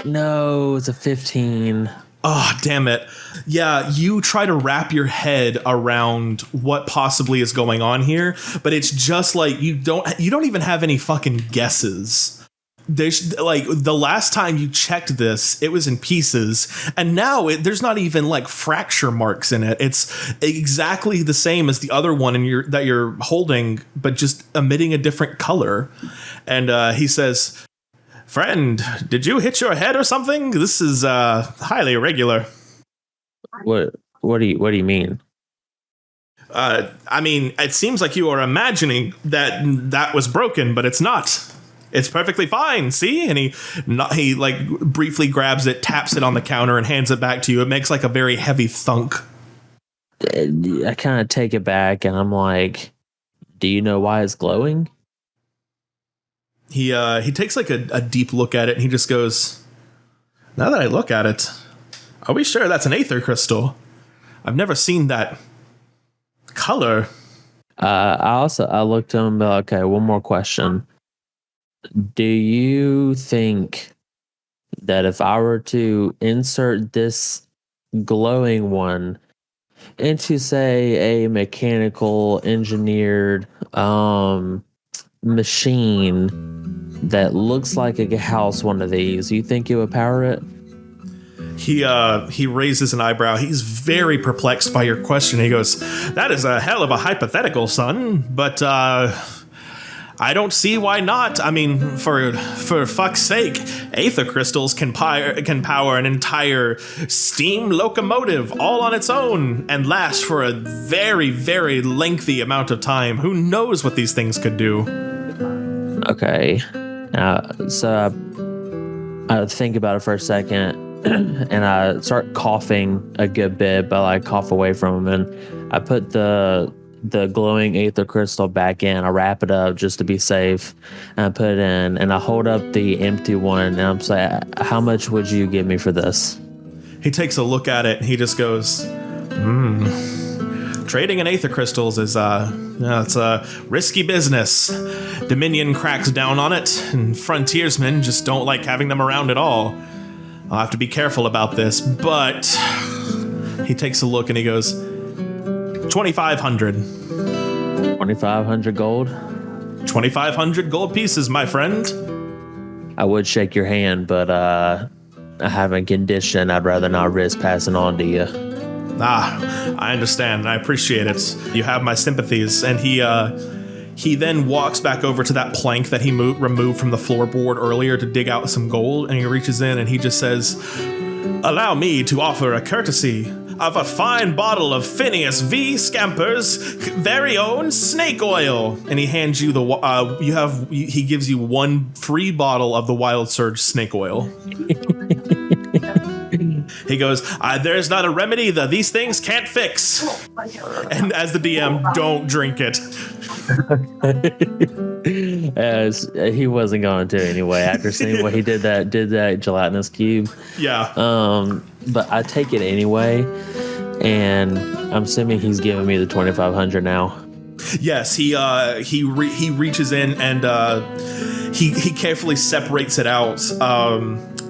No, it's a 15. Oh, damn it. Yeah, you try to wrap your head around what possibly is going on here, but it's just like you don't even have any fucking guesses. There's like the last time you checked this, it was in pieces, and now there's not even like fracture marks in it. It's exactly the same as the other one that you're holding, but just emitting a different color. And he says, friend, did you hit your head or something? This is highly irregular. What do you mean? I mean, it seems like you are imagining that was broken, but it's not. It's perfectly fine. See? And he like briefly grabs it, taps it on the counter, and hands it back to you. It makes like a very heavy thunk. I kind of take it back, and I'm like, do you know why it's glowing? He takes like a deep look at it, and he just goes, now that I look at it, are we sure that's an aether crystal? I've never seen that color. I looked at him, okay, one more question. Do you think that if I were to insert this glowing one into, say, a mechanical engineered machine that looks like it could house one of these, you think it would power it? He raises an eyebrow. He's very perplexed by your question. He goes, that is a hell of a hypothetical, son, but I don't see why not. I mean, for fuck's sake, aether crystals can power an entire steam locomotive all on its own and last for a very, very lengthy amount of time. Who knows what these things could do? Okay. So I think about it for a second, and I start coughing a good bit, but I cough away from him, and I put the glowing aether crystal back in. I wrap it up just to be safe, and I put it in, and I hold up the empty one, and I'm saying, how much would you give me for this? He takes a look at it, and he just goes, trading in aether crystals is it's a risky business. Dominion cracks down on it, and frontiersmen just don't like having them around at all. I'll have to be careful about this, but he takes a look and he goes, 2,500. 2,500 gold? 2,500 gold pieces, my friend. I would shake your hand, but I have a condition I'd rather not risk passing on to you. I understand, and I appreciate it. You have my sympathies. And he then walks back over to that plank that he removed from the floorboard earlier to dig out some gold, and he reaches in and he just says, "Allow me to offer a courtesy of a fine bottle of Phineas V. Scamper's very own snake oil." And he hands you he gives you one free bottle of the Wild Surge snake oil. He goes, "There's not a remedy that these things can't fix." And as the DM, don't drink it. As he wasn't going to anyway after seeing what he did that gelatinous cube. Yeah. But I take it anyway, and I'm assuming he's giving me the 2,500 now. Yes, he reaches in and he carefully separates it out,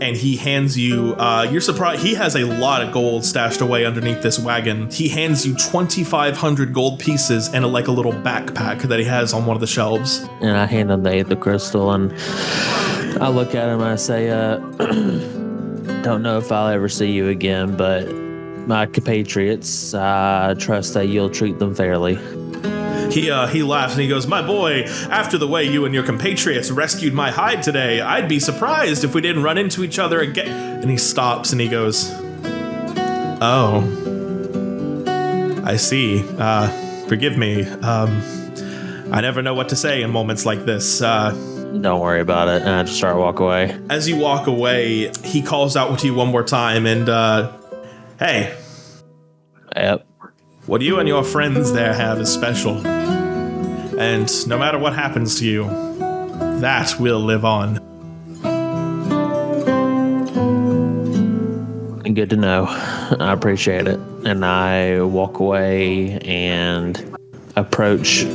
and he hands you. You're surprised he has a lot of gold stashed away underneath this wagon. He hands you 2,500 gold pieces and a little backpack that he has on one of the shelves. And I hand him the crystal, and I look at him and I say, "Don't know if I'll ever see you again, but my compatriots, I trust that you'll treat them fairly." He laughs and he goes, "My boy, after the way you and your compatriots rescued my hide today, I'd be surprised if we didn't run into each other again." And he stops and he goes, "Oh, I see. Forgive me. I never know what to say in moments like this. Don't worry about it." And I just start to walk away. As you walk away, he calls out to you one more time and, "Hey. Yep. What you and your friends there have is special. And no matter what happens to you, that will live on." Good to know. I appreciate it. And I walk away and approach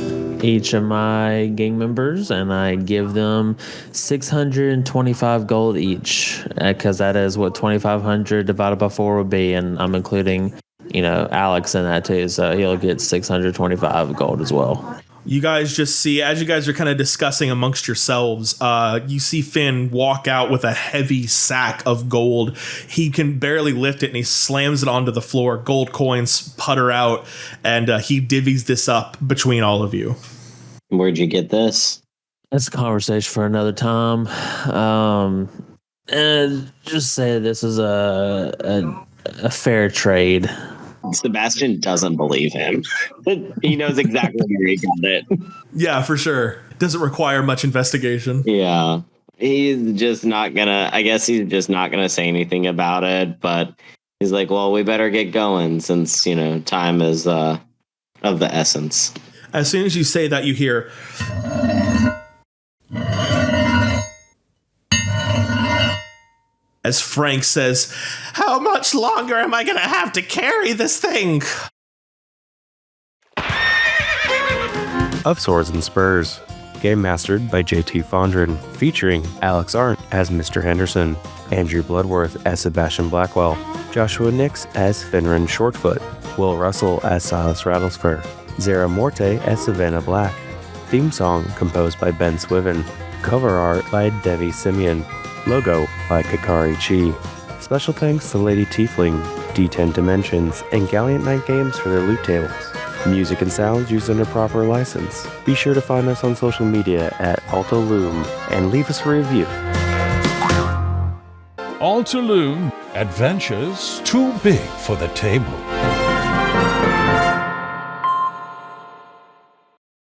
each of my gang members, and I give them 625 gold each, because that is what 2,500 divided by 4 would be, and I'm including, Alex in that too, so he'll get 625 gold as well. You guys just see, as you guys are kind of discussing amongst yourselves, you see Finn walk out with a heavy sack of gold. He can barely lift it, and he slams it onto the floor. Gold coins putter out, and he divvies this up between all of you. Where'd you get this? That's a conversation for another time. And just say this is a fair trade. Sebastian doesn't believe him. He knows exactly where he got it. Yeah, for sure. Doesn't require much investigation. Yeah. He's just not gonna say anything about it, but he's like, "Well, we better get going since, time is of the essence." As soon as you say that, you hear as Frank says, "How much longer am I going to have to carry this thing?" Of Swords and Spurs. Game mastered by JT Fondren, featuring Alex Arndt as Mr. Henderson, Andrew Bloodworth as Sebastian Blackwell, Joshua Nix as Finran Shortfoot, Will Russell as Silas Rattlespur, Zara Morte as Savannah Black. Theme song composed by Ben Swiven. Cover art by Devi Simeon. Logo by Kakari Chi. Special thanks to Lady Tiefling, D10 Dimensions, and Galliant Night Games for their loot tables. Music and sounds used under proper license. Be sure to find us on social media at AltoLoom and leave us a review. AltoLoom, adventures too big for the table.